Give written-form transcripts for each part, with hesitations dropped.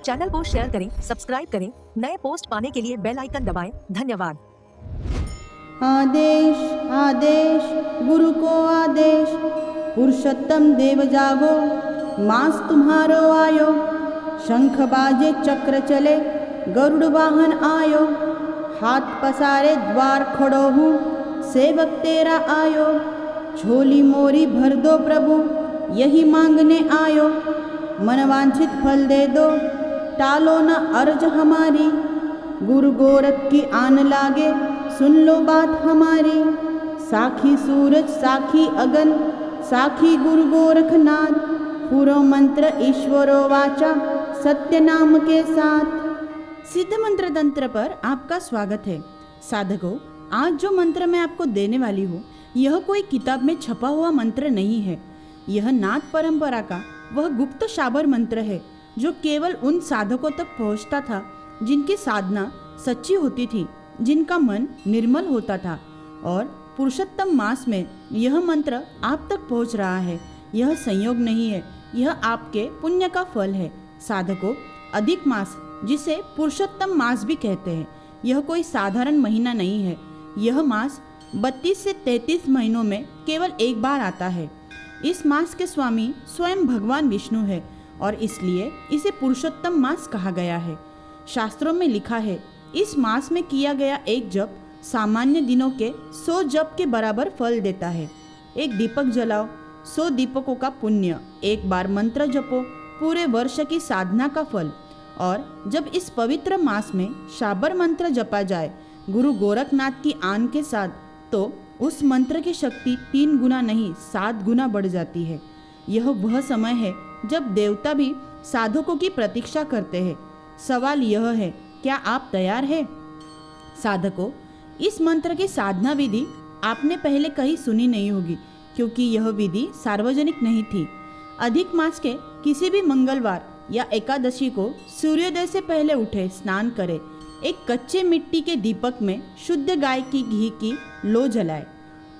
Channel को share करें, subscribe करें, नए पोस्ट पाने के लिए बेल आइकन दबाएं। धन्यवाद। आदेश आदेश गुरु को आदेश, पुरुषोत्तम देव जागो, मास तुम्हारो आयो। शंख बाजे चक्र चले, गरुड़ वाहन आयो। हाथ पसारे द्वार खड़ो हूँ, सेवक तेरा आयो। झोली मोरी भर दो प्रभु, यही मांगने आयो। मनवांछित फल दे दो, टालो न अर्ज हमारी। गुरु गोरख की आन लागे, सुन लो बात हमारी। साखी सूरज साखी अगन, साखी गुरु गोरखनाथ। पूरो मंत्र ईश्वरो वाचा, सत्य नाम के साथ। सिद्ध मंत्र तंत्र पर आपका स्वागत है। साधकों, आज जो मंत्र मैं आपको देने वाली हूँ, यह कोई किताब में छपा हुआ मंत्र नहीं है। यह नाथ परंपरा का वह गुप्त शाबर मंत्र है जो केवल उन साधकों तक पहुँचता था जिनकी साधना सच्ची होती थी, जिनका मन निर्मल होता था। और पुरुषोत्तम मास में यह मंत्र आप तक पहुँच रहा है। यह संयोग नहीं है, यह आपके पुण्य का फल है। साधकों, अधिक मास, जिसे पुरुषोत्तम मास भी कहते हैं, यह कोई साधारण महीना नहीं है। यह मास 32 से 33 महीनों में केवल एक बार आता है। इस मास के स्वामी स्वयं भगवान विष्णु है और इसलिए इसे पुरुषोत्तम मास कहा गया है। शास्त्रों में लिखा है, इस मास में किया गया एक जप सामान्य दिनों के 100 जप के बराबर फल देता है। एक दीपक जलाओ, 100 दीपकों का पुण्य। एक बार मंत्र जपो, पूरे वर्ष की साधना का फल। और जब इस पवित्र मास में शाबर मंत्र जपा जाए गुरु गोरखनाथ की आन के साथ, तो उस मंत्र की शक्ति 3 गुना नहीं 7 गुना बढ़ जाती है। यह वह समय है जब देवता भी साधकों की प्रतीक्षा करते हैं। सवाल यह है, क्या आप तैयार हैं? साधकों, इस मंत्र की साधना विधि आपने पहले कहीं सुनी नहीं होगी, क्योंकि यह विधि सार्वजनिक नहीं थी। अधिक मास के किसी भी मंगलवार या एकादशी को सूर्योदय से पहले उठे, स्नान करें, एक कच्चे मिट्टी के दीपक में शुद्ध गाय की घी की लो जलाए।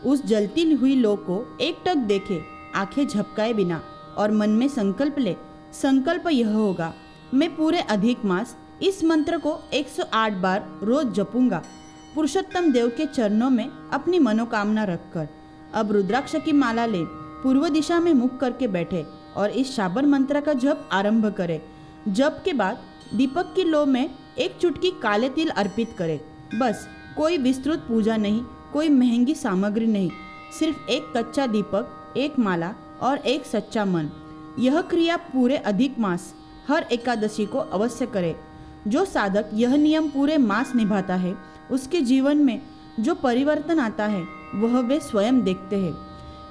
उस जलती हुई लो को एकटक देखे, आंखें झपकाए बिना, और मन में संकल्प ले। संकल्प यह होगा, मैं पूरे अधिक मास इस मंत्र को 108 बार रोज जपूंगा, पुरुषोत्तम देव के चरणों में अपनी मनोकामना रखकर। अब रुद्राक्ष की माला ले, पूर्व दिशा में मुख करके बैठे और इस शाबर मंत्र का जप आरंभ करे। जप के बाद दीपक की लो में एक चुटकी काले तिल अर्पित करे। बस, कोई विस्तृत पूजा नहीं, कोई महंगी सामग्री नहीं, सिर्फ एक कच्चा दीपक, एक माला और एक सच्चा मन। यह क्रिया पूरे अधिक मास हर एकादशी को अवश्य करे। जो साधक यह नियम पूरे मास निभाता है, उसके जीवन में जो परिवर्तन आता है वह वे स्वयं देखते हैं।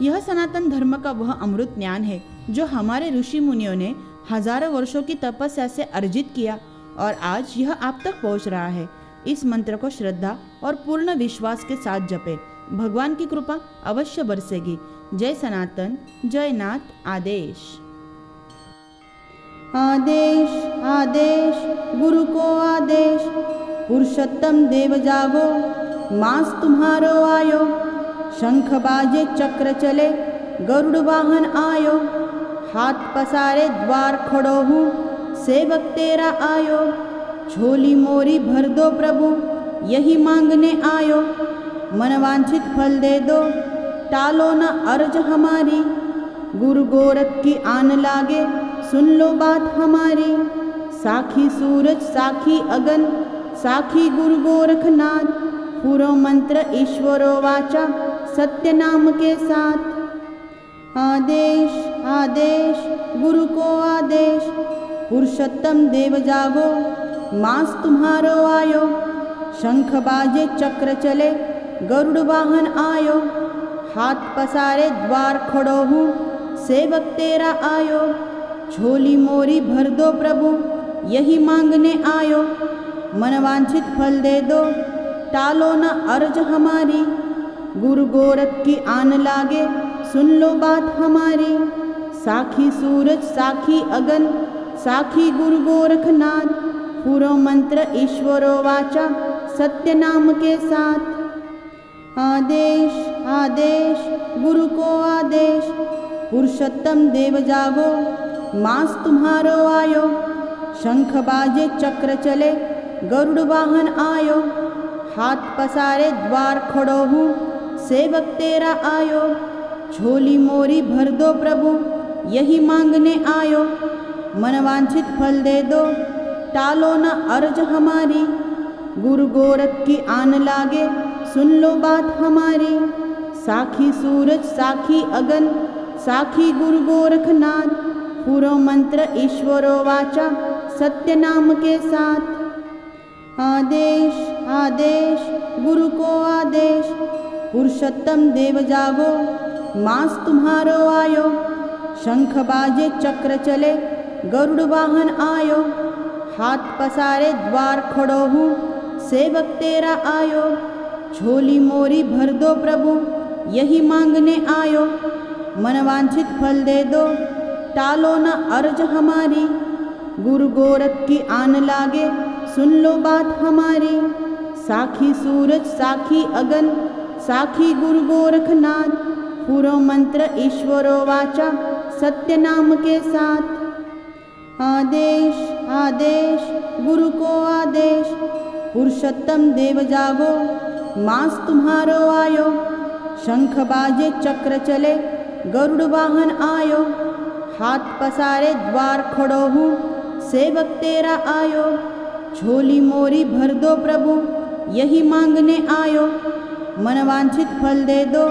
यह सनातन धर्म का वह अमृत ज्ञान है जो हमारे ऋषि मुनियों ने हजारों वर्षों की तपस्या से अर्जित किया और आज यह आप तक पहुंच रहा है। इस मंत्र को श्रद्धा और पूर्ण विश्वास के साथ जपे, भगवान की कृपा अवश्य बरसेगी। जय सनातन, जय नाथ। आदेश आदेश आदेश गुरु को आदेश, पुरुषोत्तम देव जागो, मास तुम्हारो आयो। शंख बाजे चक्र चले, गरुड़ वाहन आयो। हाथ पसारे द्वार खड़ो हूँ, सेवक तेरा आयो। झोली मोरी भर दो प्रभु, यही मांगने आयो। मनवांछित फल दे दो, टालो न अर्ज हमारी। गुरु गोरख की आन लागे, सुन लो बात हमारी। साखी सूरज साखी अगन, साखी गुरु गोरखनाथ। पूरो मंत्र ईश्वरो वाचा, सत्य नाम के साथ। आदेश आदेश गुरु को आदेश, पुरुषोत्तम देव जागो, मास तुम्हारो आयो। शंख बाजे चक्र चले, गरुड़ वाहन आयो। हाथ पसारे द्वार खड़ो हूँ, सेवक तेरा आयो। झोली मोरी भर दो प्रभु, यही मांगने आयो। मनवांछित फल दे दो, टालो न अर्ज हमारी। गुरु गोरख की आन लागे, सुन लो बात हमारी। साखी सूरज साखी अगन, साखी गुरु गोरखनाथ। पूरो मंत्र ईश्वरो वाचा, सत्य नाम के साथ। आदेश आदेश गुरु को आदेश, पुरुषोत्तम देव जागो, मास तुम्हारो आयो। शंख बाजे चक्र चले गरुड़ वाहन आयो। हाथ पसारे द्वार खड़ो हूँ सेवक तेरा आयो। झोली मोरी भर दो प्रभु यही मांगने आयो। मनवांछित फल दे दो टालो न अर्ज हमारी। गुरु गोरख की आन लागे सुन लो बात हमारी। साखी सूरज साखी अगन साखी गुरु गोरखनाथ। पूरो मंत्र ईश्वरो वाचा सत्य नाम के साथ। आदेश आदेश गुरु को आदेश। पुरुषोत्तम देव जागो मास तुम्हारो आयो। शंख बाजे चक्र चले गरुड़ वाहन आयो। हाथ पसारे द्वार खड़ो हूँ सेवक तेरा आयो। झोली मोरी भर दो प्रभु यही मांगने आयो। मनवांछित फल दे दो टालो न अर्ज हमारी। गुरु गोरख की आन लागे सुन लो बात हमारी। साखी सूरज साखी अगन साखी गुरु गोरखनाथ। पूरो मंत्र ईश्वरो वाचा सत्य नाम के साथ। आदेश आदेश गुरु को आदेश। पुरुषोत्तम देव जागो मास तुम्हारो आयो। शंख बाजे चक्र चले गरुड़ वाहन आयो। हाथ पसारे द्वार खड़ो हूँ सेवक तेरा आयो। झोली मोरी भर दो प्रभु यही मांगने आयो। मनवांछित फल दे दो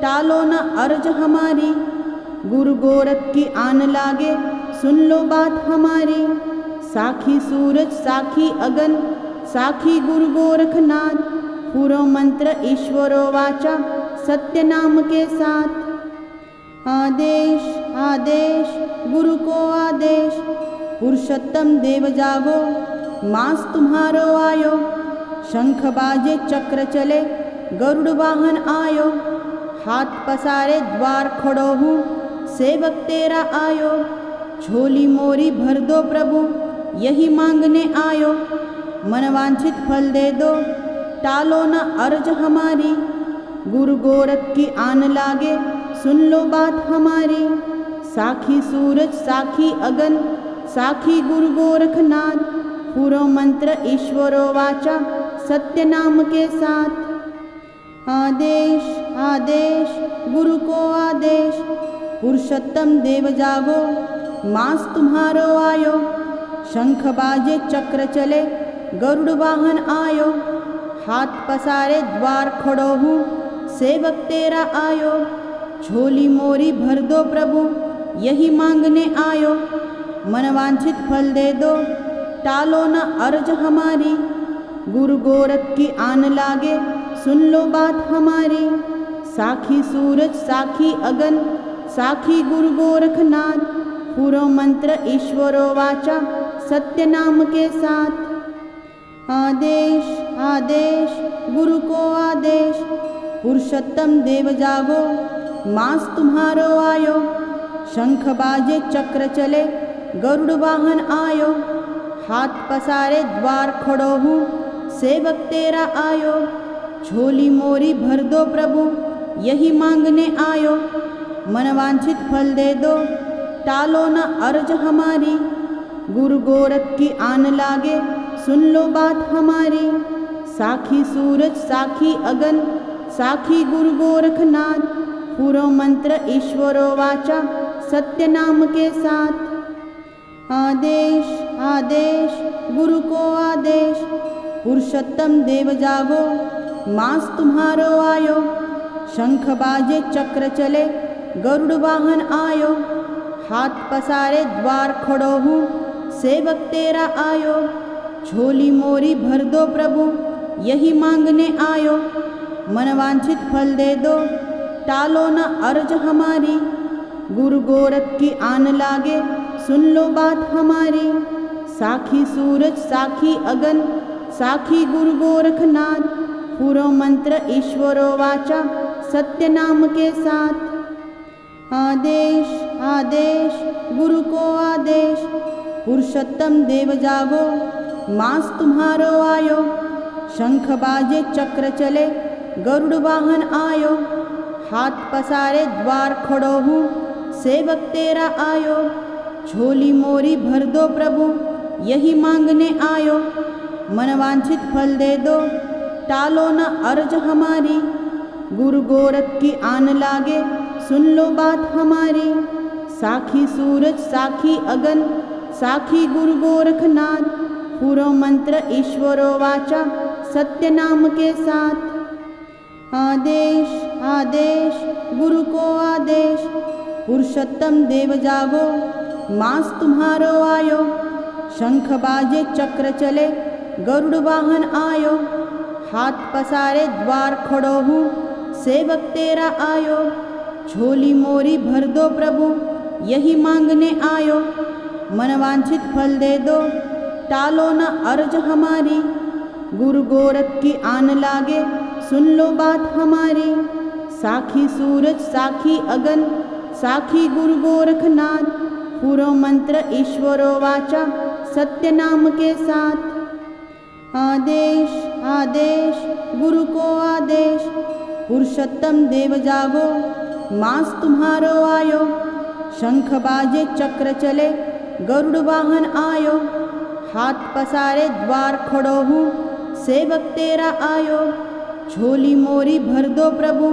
टालो न अर्ज हमारी। गुरु गोरख की आन लागे सुन लो बात हमारी। साखी सूरज साखी अगन साखी गुरु गोरखनाथ। पूरो मंत्र ईश्वरो वाचा सत्य नाम के साथ। आदेश आदेश गुरु को आदेश। पुरुषोत्तम देव जागो मास तुम्हारो आयो। शंख बाजे चक्र चले गरुड़ वाहन आयो। हाथ पसारे द्वार खड़ो हूँ सेवक तेरा आयो। झोली मोरी भर दो प्रभु यही मांगने आयो। मनवांछित फल दे दो टालो न अर्ज हमारी। गुरु गोरख की आन लागे सुन लो बात हमारी। साखी सूरज साखी अगन साखी गुरु गोरखनाथ। पूरो मंत्र ईश्वरो वाचा सत्य नाम के साथ। आदेश आदेश गुरु को आदेश। पुरुषोत्तम देव जागो मास तुम्हारो आयो। शंख बाजे चक्र चले गरुड़ वाहन आयो। हाथ पसारे द्वार खड़ो हूँ सेवक तेरा आयो। झोली मोरी भर दो प्रभु यही मांगने आयो। मनवांछित फल दे दो टालो न अर्ज हमारी। गुरु गोरख की आन लागे सुन लो बात हमारी। साखी सूरज साखी अगन साखी गुरु गोरखनाथ। पूरो मंत्र ईश्वरो वाचा सत्य नाम के साथ। आदेश आदेश गुरु को आदेश। पुरुषोत्तम देव जागो मास तुम्हारो आयो। शंख बाजे चक्र चले गरुड़ वाहन आयो। हाथ पसारे द्वार खड़ो हूँ सेवक तेरा आयो। झोली मोरी भर दो प्रभु यही मांगने आयो। मनवांछित फल दे दो टालो न अर्ज हमारी। गुरु गोरख की आन लागे सुन लो बात हमारी। साखी सूरज साखी अगन साखी गुरु गोरखनाथ। पूरो मंत्र ईश्वरो वाचा सत्य नाम के साथ। आदेश आदेश गुरु को आदेश। पुरुषोत्तम देव जागो मास तुम्हारो आयो। शंख बाजे चक्र चले गरुड़ वाहन आयो। हाथ पसारे द्वार खड़ो हूँ सेवक तेरा आयो। झोली मोरी भर दो प्रभु यही मांगने आयो। मनवांछित फल दे दो टालो न अर्ज हमारी। गुरु गोरख की आन लागे सुन लो बात हमारी। साखी सूरज साखी अगन साखी गुरु गोरखनाथ। पूरो मंत्र ईश्वरो वाचा सत्य नाम के साथ। आदेश आदेश गुरु को आदेश। पुरुषोत्तम देव जागो मास तुम्हारो आयो। शंख बाजे चक्र चले गरुड़ वाहन आयो। हाथ पसारे द्वार खड़ो हूँ सेवक तेरा आयो। झोली मोरी भर दो प्रभु यही मांगने आयो। मनवांछित फल दे दो, टालो न अर्ज हमारी। गुरु गोरख की आन लागे, सुन लो बात हमारी। साखी सूरज साखी अगन, साखी गुरु गोरखनाथ। पूरो मंत्र ईश्वरो वाचा, सत्य नाम के साथ। आदेश आदेश गुरु को आदेश, पुरुषोत्तम देव जागो, मास तुम्हारो आयो। शंख बाजे चक्र चले, गरुड़ वाहन आयो। हाथ पसारे द्वार खड़ो हूँ, सेवक तेरा आयो। झोली मोरी भर दो प्रभु, यही मांगने आयो। मनवांछित फल दे दो, टालो न अर्ज हमारी। गुरु गोरख की आन लागे, सुन लो बात हमारी। साखी सूरज साखी अगन, साखी गुरु गोरखनाथ। पूरो मंत्र ईश्वरो वाचा, सत्य नाम के साथ। आदेश आदेश गुरु को आदेश, पुरुषोत्तम देव जागो, मास तुम्हारो आयो। शंख बाजे चक्र चले, गरुड़ वाहन आयो। हाथ पसारे द्वार खड़ो हूँ, सेवक तेरा आयो। झोली मोरी भर दो प्रभु,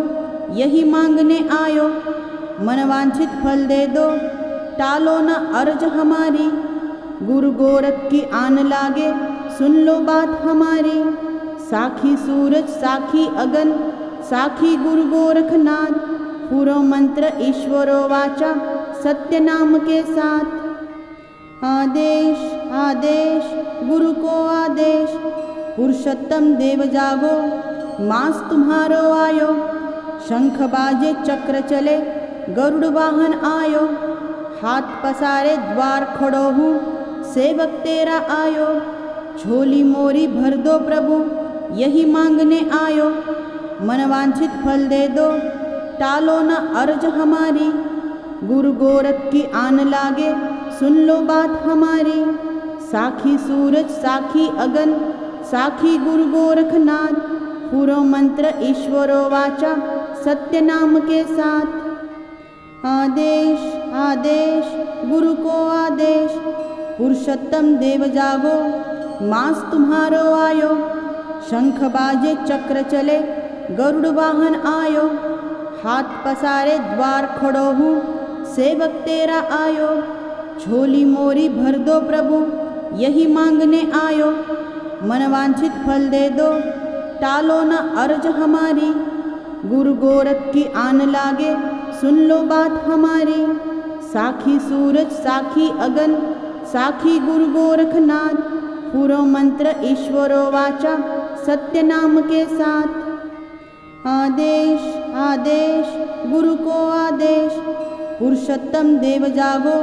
यही मांगने आयो। मनवांछित फल दे दो, टालो न अर्ज हमारी। गुरु गोरख की आन लागे, सुन लो बात हमारी। साखी सूरज साखी अगन, साखी गुरु गोरखनाथ। पूरो मंत्र ईश्वरो वाचा, सत्य नाम के साथ। आदेश आदेश गुरु को आदेश, पुरुषोत्तम देव जागो, मास तुम्हारो आयो। शंख बाजे चक्र चले, गरुड़ वाहन आयो। हाथ पसारे द्वार खड़ो हूँ, सेवक तेरा आयो। झोली मोरी भर दो प्रभु, यही मांगने आयो। मनवांछित फल दे दो, टालो न अर्ज हमारी। गुरु गोरख की आन लागे, सुन लो बात हमारी। साखी सूरज साखी अगन, साखी गुरु गोरखनाथ। पूरो मंत्र ईश्वरो वाचा, सत्य नाम के साथ। आदेश आदेश गुरु को आदेश, पुरुषोत्तम देव जागो, मास तुम्हारो आयो। शंख बाजे चक्र चले, गरुड़ वाहन आयो। हाथ पसारे द्वार खड़ो हूँ, सेवक तेरा आयो। झोली मोरी भर दो प्रभु, यही मांगने आयो। मनवांछित फल दे दो, टालो न अर्ज हमारी। गुरु गोरख की आन लागे, सुन लो बात हमारी। साखी सूरज साखी अगन, साखी गुरु गोरखनाथ। पूरो मंत्र ईश्वरो वाचा, सत्य नाम के साथ। आदेश आदेश गुरु को आदेश, पुरुषोत्तम देव जागो,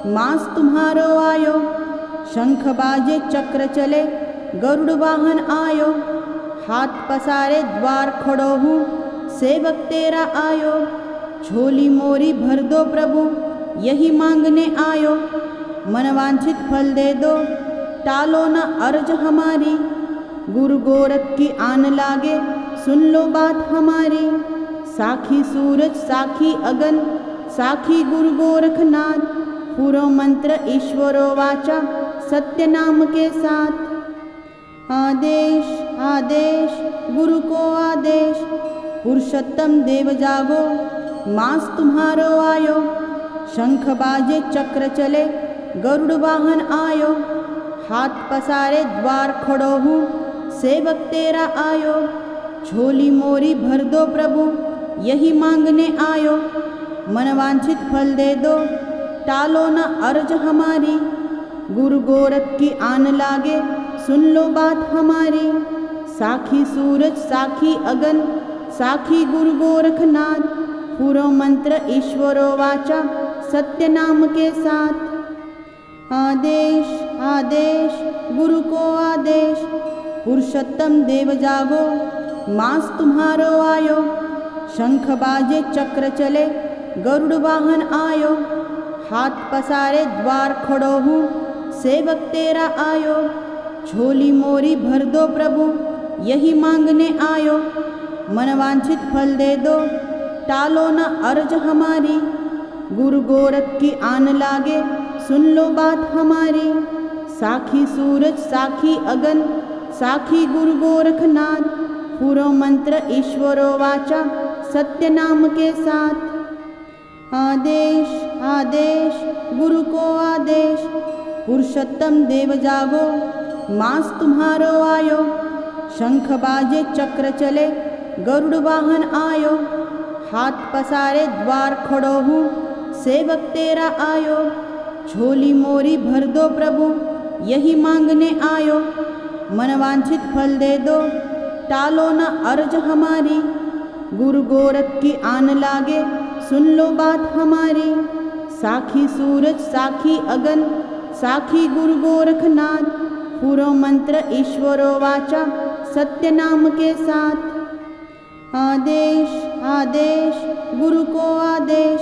मास तुम्हारो आयो। शंख बाजे चक्र चले, गरुड़ वाहन आयो। हाथ पसारे द्वार खड़ो हूँ, सेवक तेरा आयो। झोली मोरी भर दो प्रभु, यही मांगने आयो। मनवांछित फल दे दो, टालो न अर्ज हमारी। गुरु गोरख की आन लागे, सुन लो बात हमारी। साखी सूरज साखी अगन, साखी गुरु गोरखनाथ। पूरो मंत्र ईश्वरो वाचा, सत्य नाम के साथ। आदेश आदेश गुरु को आदेश, पुरुषोत्तम देव जागो, मास तुम्हारो आयो। शंख बाजे चक्र चले, गरुड़ वाहन आयो। हाथ पसारे द्वार खड़ो हूँ, सेवक तेरा आयो। झोली मोरी भर दो प्रभु, यही मांगने आयो। मनवांछित फल दे दो, टालो न अर्ज हमारी। गुरु गोरख की आन लागे, सुन लो बात हमारी। साखी सूरज साखी अगन, साखी गुरु गोरखनाथ। पूरो मंत्र ईश्वरो वाचा, सत्य नाम के साथ। आदेश आदेश गुरु को आदेश, पुरुषोत्तम देव जागो, मास तुम्हारो आयो। शंख बाजे चक्र चले, गरुड़ वाहन आयो। हाथ पसारे द्वार खड़ो हूँ, सेवक तेरा आयो। झोली मोरी भर दो प्रभु, यही मांगने आयो। मनवांछित फल दे दो, टालो न अर्ज हमारी। गुरु गोरख की आन लागे, सुन लो बात हमारी। साखी सूरज साखी अगन साखी गुरु गोरखनाथ, पूरो मंत्र ईश्वरो वाचा सत्य नाम के साथ। आदेश आदेश गुरु को आदेश, पुरुषोत्तम देव जागो मास तुम्हारो आयो। शंख बाजे चक्र चले गरुड़ वाहन आयो, हाथ पसारे द्वार खड़ो हूँ सेवक तेरा आयो। झोली मोरी भर दो प्रभु यही मांगने आयो, मनवांछित फल दे दो टालो न अर्ज हमारी। गुरु गोरख की आन लागे सुन लो बात हमारी, साखी सूरज साखी अगन साखी गुरु गोरखनाथ, पूरो मंत्र ईश्वरो वाचा सत्य नाम के साथ। आदेश आदेश गुरु को आदेश,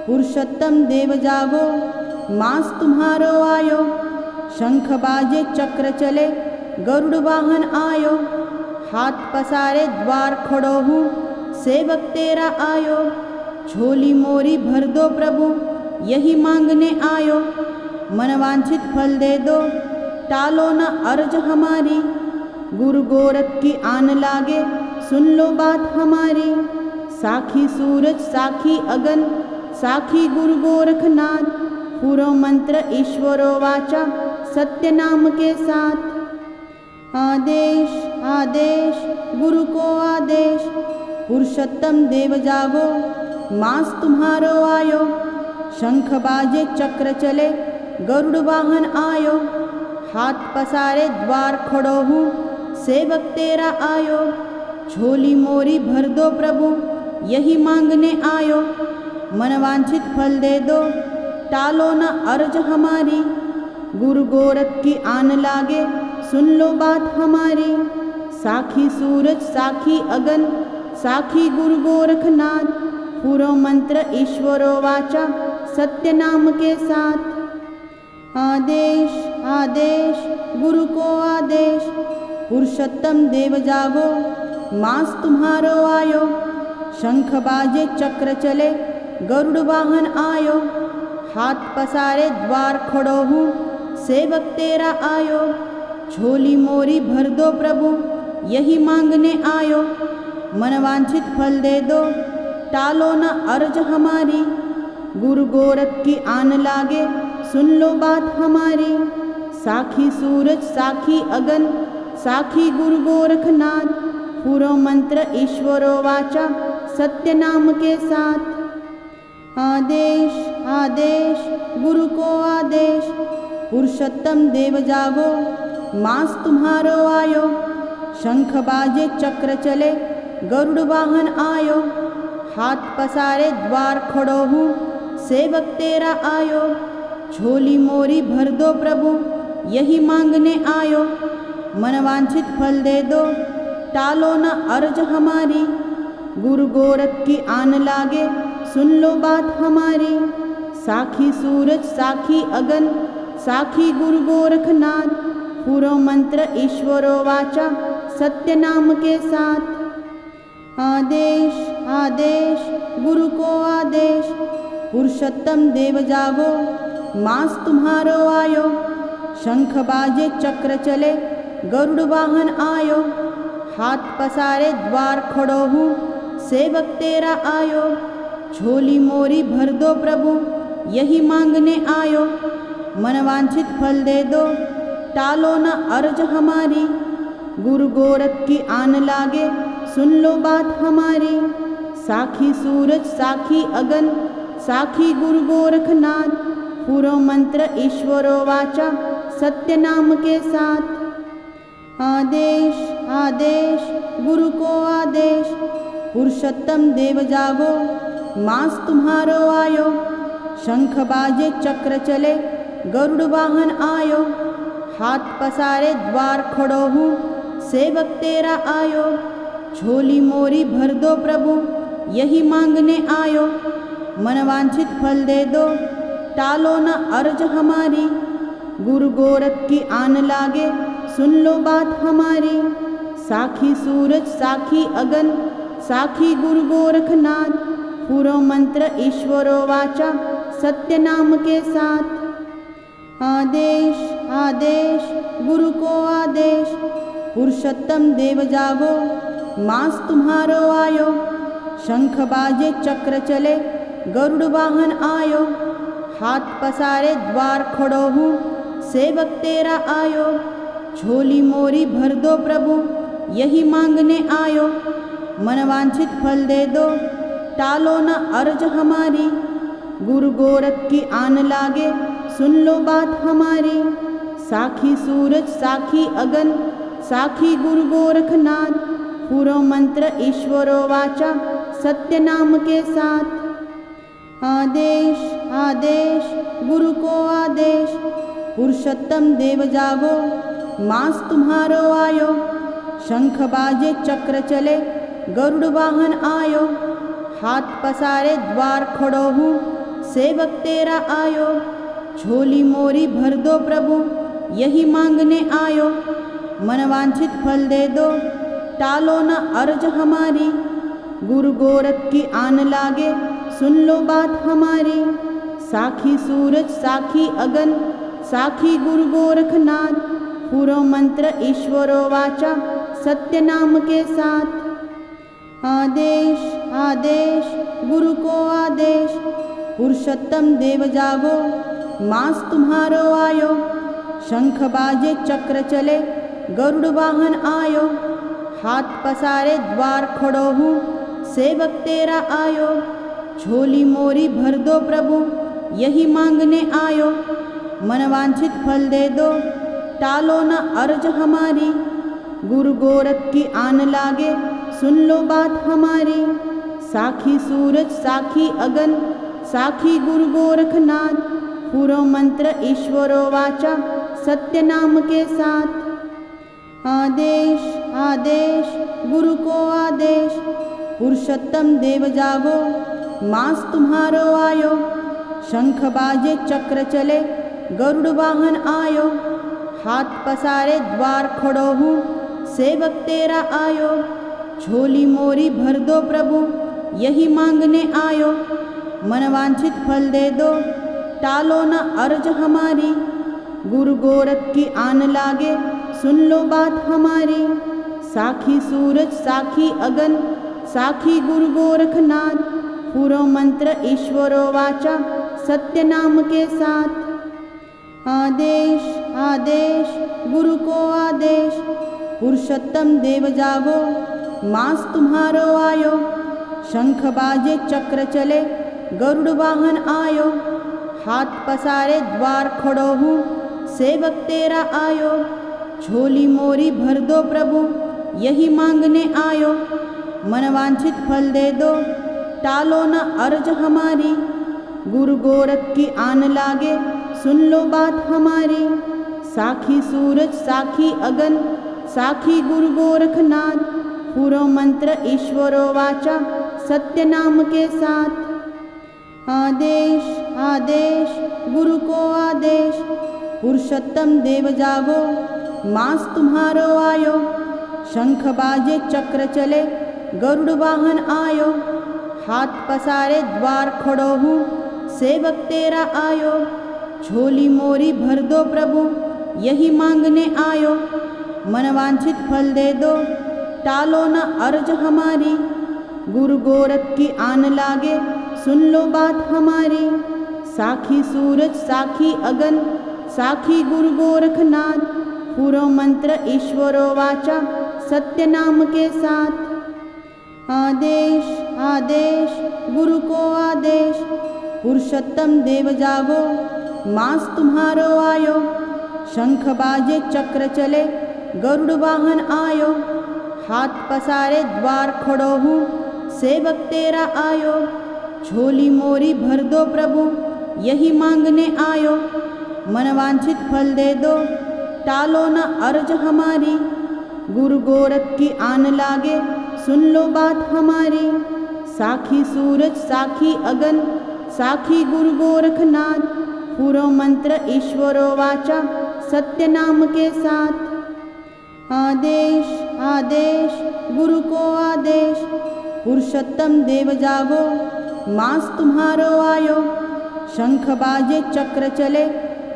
पुरुषोत्तम देव जागो मास तुम्हारो आयो। शंख बाजे चक्र चले गरुड़ वाहन आयो, हाथ पसारे द्वार खड़ो हूँ सेवक तेरा आयो। झोली मोरी भर दो प्रभु यही मांगने आयो, मनवांछित फल दे दो टालो न अर्ज हमारी। गुरु गोरख की आन लागे सुन लो बात हमारी, साखी सूरज साखी अगन साखी गुरु गोरखनाथ, पूरो मंत्र ईश्वरो वाचा सत्य नाम के साथ। आदेश आदेश गुरु को आदेश, पुरुषोत्तम देव जागो मास तुम्हारो आयो। शंख बाजे चक्र चले गरुड़ वाहन आयो, हाथ पसारे द्वार खड़ो हूँ सेवक तेरा आयो। झोली मोरी भर दो प्रभु यही मांगने आयो, मनवांछित फल दे दो टालो न अर्ज हमारी। गुरु गोरख की आन लागे सुन लो बात हमारी, साखी सूरज साखी अगन साखी गुरु गोरखनाथ, पूरो मंत्र ईश्वरो वाचा सत्य नाम के साथ। आदेश आदेश गुरु को आदेश, पुरुषोत्तम देव जागो मास तुम्हारो आयो। शंख बाजे चक्र चले गरुड़ वाहन आयो, हाथ पसारे द्वार खड़ो हूँ सेवक तेरा आयो। झोली मोरी भर दो प्रभु यही मांगने आयो, मनवांछित फल दे दो टालो न अर्ज हमारी। गुरु गोरख की आन लागे सुन लो बात हमारी, साखी सूरज साखी अगन साखी गुरु गोरखनाथ, पूरो मंत्र ईश्वरो वाचा सत्य नाम के साथ। आदेश आदेश गुरु को आदेश, पुरुषोत्तम देव जागो मास तुम्हारो आयो। शंख बाजे चक्र चले गरुड़ वाहन आयो, हाथ पसारे द्वार खड़ो हूँ सेवक तेरा आयो। झोली मोरी भर दो प्रभु यही मांगने आयो, मनवांछित फल दे दो टालो न अर्ज हमारी। गुरु गोरख की आन लागे सुन लो बात हमारी, साखी सूरज साखी अगन साखी गुरु गोरखनाथ, पूरो मंत्र ईश्वरो वाचा सत्य नाम के साथ। आदेश आदेश गुरु को आदेश, पुरुषोत्तम देव जागो मास तुम्हारो आयो। शंख बाजे चक्र चले गरुड़ वाहन आयो, हाथ पसारे द्वार खड़ो हूँ सेवक तेरा आयो। झोली मोरी भर दो प्रभु यही मांगने आयो, मनवांछित फल दे दो टालो न अर्ज हमारी। गुरु गोरख की आन लागे सुन लो बात हमारी, साखी सूरज साखी अगन साखी गुरु गोरखनाथ, पूरो मंत्र ईश्वरो वाचा सत्य नाम के साथ। आदेश आदेश गुरु को आदेश, पुरुषोत्तम देव जागो मास तुम्हारो आयो। शंख बाजे चक्र चले गरुड़ वाहन आयो, हाथ पसारे द्वार खड़ो हूँ सेवक तेरा आयो। झोली मोरी भर दो प्रभु यही मांगने आयो, मनवांछित फल दे दो टालो न अर्ज हमारी। गुरु गोरख की आन लागे सुन लो बात हमारी, साखी सूरज साखी अगन साखी गुरु गोरखनाथ, पूरो मंत्र ईश्वरो वाचा सत्य नाम के साथ। आदेश आदेश गुरु को आदेश, पुरुषोत्तम देव जागो, मास तुम्हारो आयो। शंख बाजे चक्र चले, गरुड़ वाहन आयो। हाथ पसारे द्वार खड़ो हूँ, सेवक तेरा आयो। झोली मोरी भर दो प्रभु, यही मांगने आयो। मनवांछित फल दे दो, टालो न अर्ज हमारी। गुरु गोरख की आन लागे, सुन लो बात हमारी। साखी सूरज साखी अगन, साखी गुरु गोरखनाथ। पूरो मंत्र ईश्वरो वाचा, सत्य नाम के साथ। आदेश आदेश गुरु को आदेश, पुरुषोत्तम देव जागो, मास तुम्हारो आयो। शंख बाजे चक्र चले, गरुड़ वाहन आयो। हाथ पसारे द्वार खड़ो हूँ, सेवक तेरा आयो। झोली मोरी भर दो प्रभु, यही मांगने आयो। मनवांछित फल दे दो, टालो न अर्ज हमारी। गुरु गोरख की आन लागे, सुन लो बात हमारी। साखी सूरज साखी अगन, साखी गुरु गोरखनाथ। पूरो मंत्र ईश्वरो वाचा, सत्य नाम के साथ। आदेश आदेश गुरु को आदेश, पुरुषोत्तम देव जागो, मास तुम्हारो आयो। शंख बाजे चक्र चले, गरुड़ वाहन आयो। हाथ पसारे द्वार खड़ो हूँ, सेवक तेरा आयो। झोली मोरी भर दो प्रभु, यही मांगने आयो। मनवांछित फल दे दो, टालो न अर्ज हमारी। गुरु गोरख की आन लागे, सुन लो बात हमारी। साखी सूरज साखी अगन, साखी गुरु गोरखनाथ। पूरो मंत्र ईश्वरो वाचा, सत्य नाम के साथ। आदेश आदेश गुरु को आदेश, पुरुषोत्तम देव जागो, मास तुम्हारो आयो। शंख बाजे चक्र चले, गरुड़ वाहन आयो। हाथ पसारे द्वार खड़ो हूँ, सेवक तेरा आयो। झोली मोरी भर दो प्रभु, यही मांगने आयो। मनवांछित फल दे दो, टालो न अर्ज हमारी। गुरु गोरख की आन लागे, सुन लो बात हमारी। साखी सूरज साखी अगन, साखी गुरु गोरखनाथ। पूरो मंत्र ईश्वरो वाचा, सत्य नाम के साथ। आदेश आदेश गुरु को आदेश, पुरुषोत्तम देव जागो, मास तुम्हारो आयो। शंख बाजे चक्र चले, गरुड़ वाहन आयो। हाथ पसारे द्वार खड़ो हूँ, सेवक तेरा आयो। झोली मोरी भर दो प्रभु, यही मांगने आयो। मनवांछित फल दे दो, टालो न अर्ज हमारी। गुरु गोरख की आन लागे, सुन लो बात हमारी। साखी सूरज साखी अगन, साखी गुरु गोरखनाथ। पूरो मंत्र ईश्वरो वाचा, सत्य नाम के साथ। आदेश आदेश गुरु को आदेश, पुरुषोत्तम देव जागो, मास तुम्हारो आयो। शंख बाजे चक्र चले, गरुड़ वाहन आयो। हाथ पसारे द्वार खड़ो हूँ, सेवक तेरा आयो। झोली मोरी भर दो प्रभु, यही मांगने आयो। मनवांछित फल दे दो, टालो न अर्ज हमारी। गुरु गोरख की आन लागे, सुन लो बात हमारी। साखी सूरज साखी अगन, साखी गुरु गोरखनाथ। पूरो मंत्र ईश्वरो वाचा, सत्य नाम के साथ। आदेश आदेश गुरु को आदेश, पुरुषोत्तम देव जागो, मास तुम्हारो आयो। शंख बाजे चक्र चले, गरुड़ वाहन आयो। हाथ पसारे द्वार खड़ो हूँ, सेवक तेरा आयो। झोली मोरी भर दो प्रभु, यही मांगने आयो। मनवांछित फल दे दो, टालो न अर्ज हमारी। गुरु गोरख की आन लागे, सुन लो बात हमारी। साखी सूरज साखी अगन, साखी गुरु गोरखनाथ। पूरो मंत्र ईश्वरो वाचा, सत्य नाम के साथ। आदेश आदेश गुरु को आदेश, पुरुषोत्तम देव जागो, मास तुम्हारो आयो। शंख बाजे चक्र चले,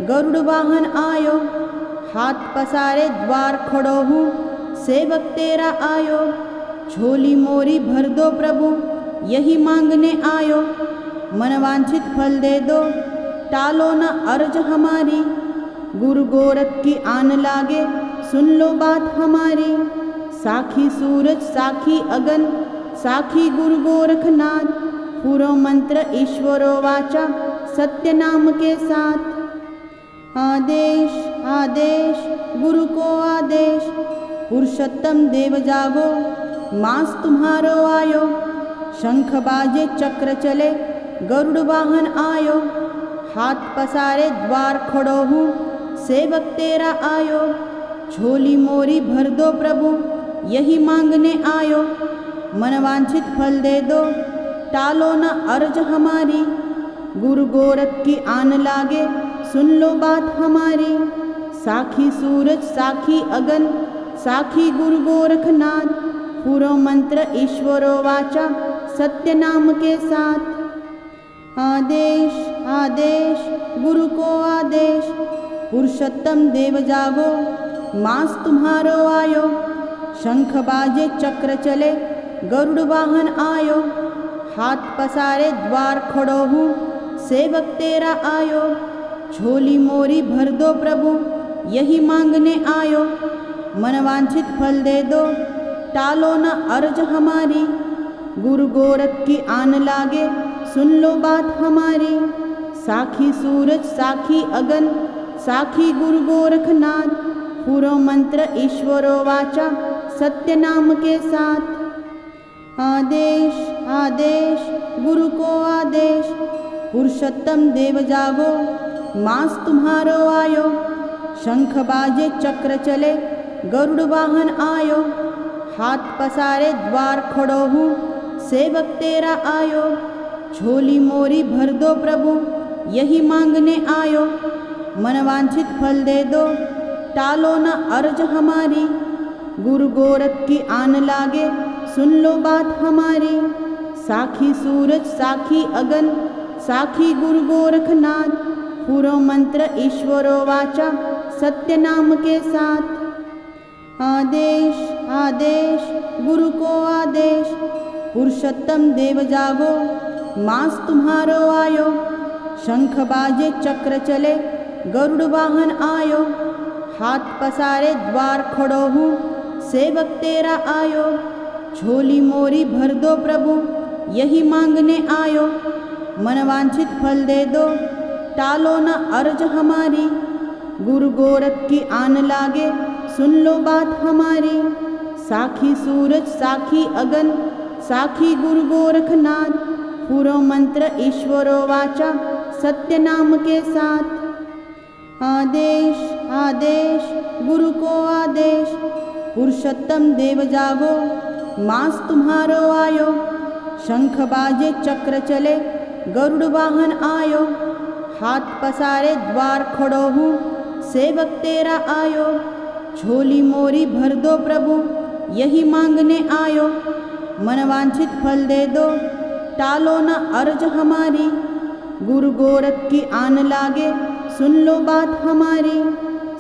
गरुड़ वाहन आयो। हाथ पसारे द्वार खड़ो हूँ, सेवक तेरा आयो। झोली मोरी भर दो प्रभु, यही मांगने आयो। मनवांछित फल दे दो, टालो न अर्ज हमारी। गुरु गोरख की आन लागे, सुन लो बात हमारी। साखी सूरज साखी अगन, साखी गुरु गोरखनाथ। पूरो मंत्र ईश्वरो वाचा, सत्य नाम के साथ। आदेश आदेश गुरु को आदेश, पुरुषोत्तम देव जागो, मास तुम्हारो आयो। शंख बाजे चक्र चले, गरुड़ वाहन आयो। हाथ पसारे द्वार खड़ो हूँ, सेवक तेरा आयो। झोली मोरी भर दो प्रभु, यही मांगने आयो। मनवांछित फल दे दो, टालो न अर्ज हमारी। गुरु गोरख की आन लागे, सुन लो बात हमारी। साखी सूरज साखी अगन, साखी गुरु गोरखनाथ। पूरो मंत्र ईश्वरो वाचा, सत्य नाम के साथ। आदेश आदेश गुरु को आदेश, पुरुषोत्तम देव जागो, मास तुम्हारो आयो। शंख बाजे चक्र चले, गरुड़ वाहन आयो। हाथ पसारे द्वार खड़ो हूँ, सेवक तेरा आयो। झोली मोरी भर दो प्रभु, यही मांगने आयो। मनवांछित फल दे दो, टालो न अर्ज हमारी। गुरु गोरख की आन लागे, सुन लो बात हमारी। साखी सूरज साखी अगन, साखी गुरु गोरखनाथ। पूरो मंत्र ईश्वरो वाचा, सत्य नाम के साथ। आदेश आदेश गुरु को आदेश, पुरुषोत्तम देव जागो, मास तुम्हारो आयो। शंख बाजे चक्र चले, गरुड़ वाहन आयो। हाथ पसारे द्वार खड़ो हूँ, सेवक तेरा आयो। झोली मोरी भर दो प्रभु, यही मांगने आयो। मनवांछित फल दे दो, टालो न अर्ज हमारी। गुरु गोरख की आन लागे, सुन लो बात हमारी। साखी सूरज साखी अगन, साखी गुरु गोरखनाथ। पूरो मंत्र ईश्वरो वाचा, सत्य नाम के साथ। आदेश आदेश गुरु को आदेश, पुरुषोत्तम देव जागो, मास तुम्हारो आयो। शंख बाजे चक्र चले, गरुड़ वाहन आयो। हाथ पसारे द्वार खड़ो हूँ, सेवक तेरा आयो। झोली मोरी भर दो प्रभु, यही मांगने आयो। मनवांछित फल दे दो, टालो न अर्ज हमारी। गुरु गोरख की आन लागे, सुन लो बात हमारी। साखी सूरज साखी अगन, साखी गुरु गोरखनाथ। पूरो मंत्र ईश्वरो वाचा, सत्य नाम के साथ। आदेश आदेश गुरु को आदेश, पुरुषोत्तम देव जागो, मास तुम्हारो आयो। शंख बाजे चक्र चले, गरुड़ वाहन आयो। हाथ पसारे द्वार खड़ो हूँ, सेवक तेरा आयो। झोली मोरी भर दो प्रभु, यही मांगने आयो। मनवांछित फल दे दो, टालो न अर्ज हमारी। गुरु गोरख की आन लागे, सुन लो बात हमारी।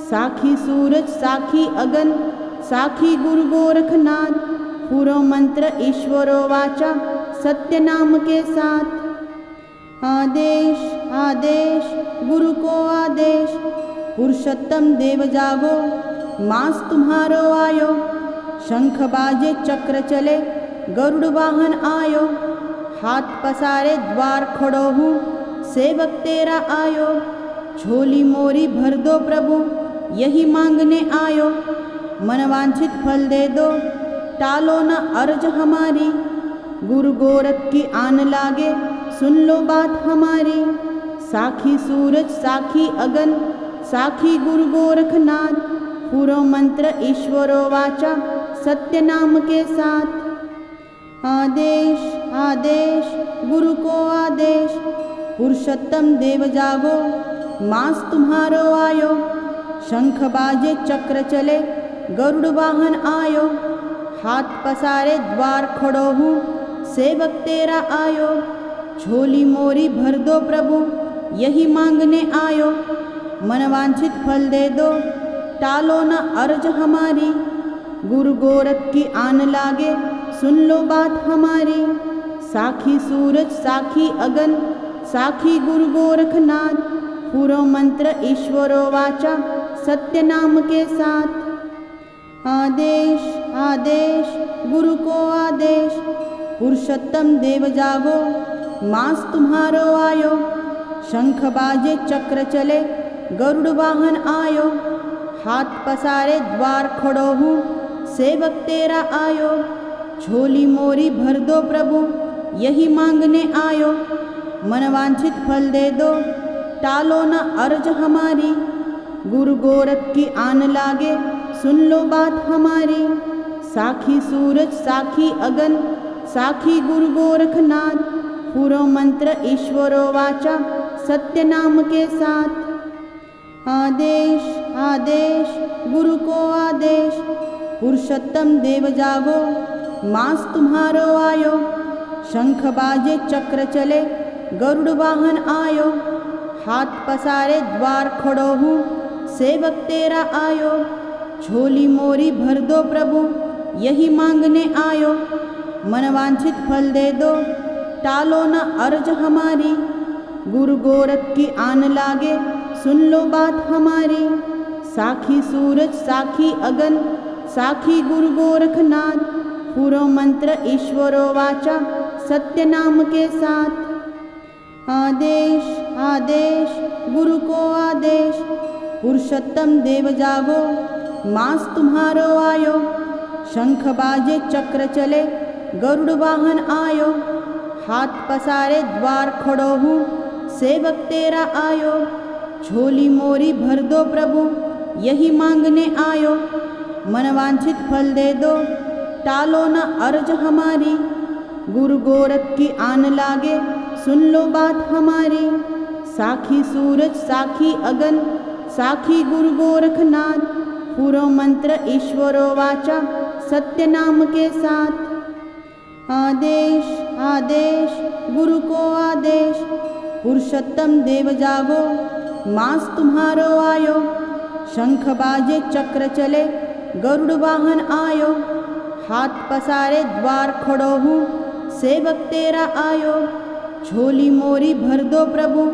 साखी सूरज साखी अगन, साखी गुरु गोरखनाथ। पूरो मंत्र ईश्वरो वाचा, सत्य नाम के साथ। आदेश आदेश गुरु को आदेश, पुरुषोत्तम देव जागो, मास तुम्हारो आयो। शंख बाजे चक्र चले, गरुड़ वाहन आयो। हाथ पसारे द्वार खड़ो हूँ, सेवक तेरा आयो। झोली मोरी भर दो प्रभु, यही मांगने आयो। मनवांछित फल दे दो, टालो न अर्ज हमारी। गुरु गोरख की आन लागे, सुन लो बात हमारी। साखी सूरज साखी अगन, साखी गुरु गोरखनाथ। पूरो मंत्र ईश्वरो वाचा, सत्य नाम के साथ। आदेश आदेश गुरु को आदेश, पुरुषोत्तम देव जागो, मास तुम्हारो आयो। शंख बाजे चक्र चले, गरुड़ वाहन आयो। हाथ पसारे द्वार खड़ो हूँ, सेवक तेरा आयो। झोली मोरी भर दो प्रभु, यही मांगने आयो। मनवांछित फल दे दो, टालो न अर्ज हमारी। गुरु गोरख की आन लागे, सुन लो बात हमारी। साखी सूरज साखी अगन, साखी गुरु गोरखनाथ। पूरो मंत्र ईश्वरो वाचा, सत्य नाम के साथ। आदेश आदेश गुरु को आदेश, पुरुषोत्तम देव जागो, मास तुम्हारो आयो। शंख बाजे चक्र चले, गरुड़ वाहन आयो। हाथ पसारे द्वार खड़ो हूँ, सेवक तेरा आयो। झोली मोरी भर दो प्रभु, यही मांगने आयो। मनवांछित फल दे दो, टालो न अर्ज हमारी। गुरु गोरख की आन लागे, सुन लो बात हमारी। साखी सूरज साखी अगन, साखी गुरु गोरखनाथ। पूरो मंत्र ईश्वरो वाचा, सत्य नाम के साथ। आदेश आदेश गुरु को आदेश, पुरुषोत्तम देव जागो, मास तुम्हारो आयो। शंख बाजे चक्र चले, गरुड़ वाहन आयो। हाथ पसारे द्वार खड़ो हूँ, सेवक तेरा आयो। झोली मोरी भर दो प्रभु, यही मांगने आयो। मनवांछित फल दे दो, टालो न अर्ज हमारी। गुरु गोरख की आन लागे, सुन लो बात हमारी। साखी सूरज साखी अगन, साखी गुरु गोरखनाथ। पूरो मंत्र ईश्वरो वाचा, सत्य नाम के साथ। आदेश आदेश गुरु को आदेश, पुरुषोत्तम देव जागो, मास तुम्हारो आयो। शंख बाजे चक्र चले, गरुड़ वाहन आयो। हाथ पसारे द्वार खड़ो हूँ, सेवक तेरा आयो। झोली मोरी भर दो प्रभु, यही मांगने आयो। मनवांछित फल दे दो, टालो न अर्ज हमारी। गुरु गोरख की आन लागे, सुन लो बात हमारी। साखी सूरज साखी अगन, साखी गुरु गोरखनाथ। पूरो मंत्र ईश्वरो वाचा, सत्य नाम के साथ। आदेश आदेश गुरु को आदेश, पुरुषोत्तम देव जागो, मास तुम्हारो आयो। शंख बाजे चक्र चले, गरुड़ वाहन आयो। हाथ पसारे द्वार खड़ो हूँ, सेवक तेरा आयो। झोली मोरी भर दो प्रभु,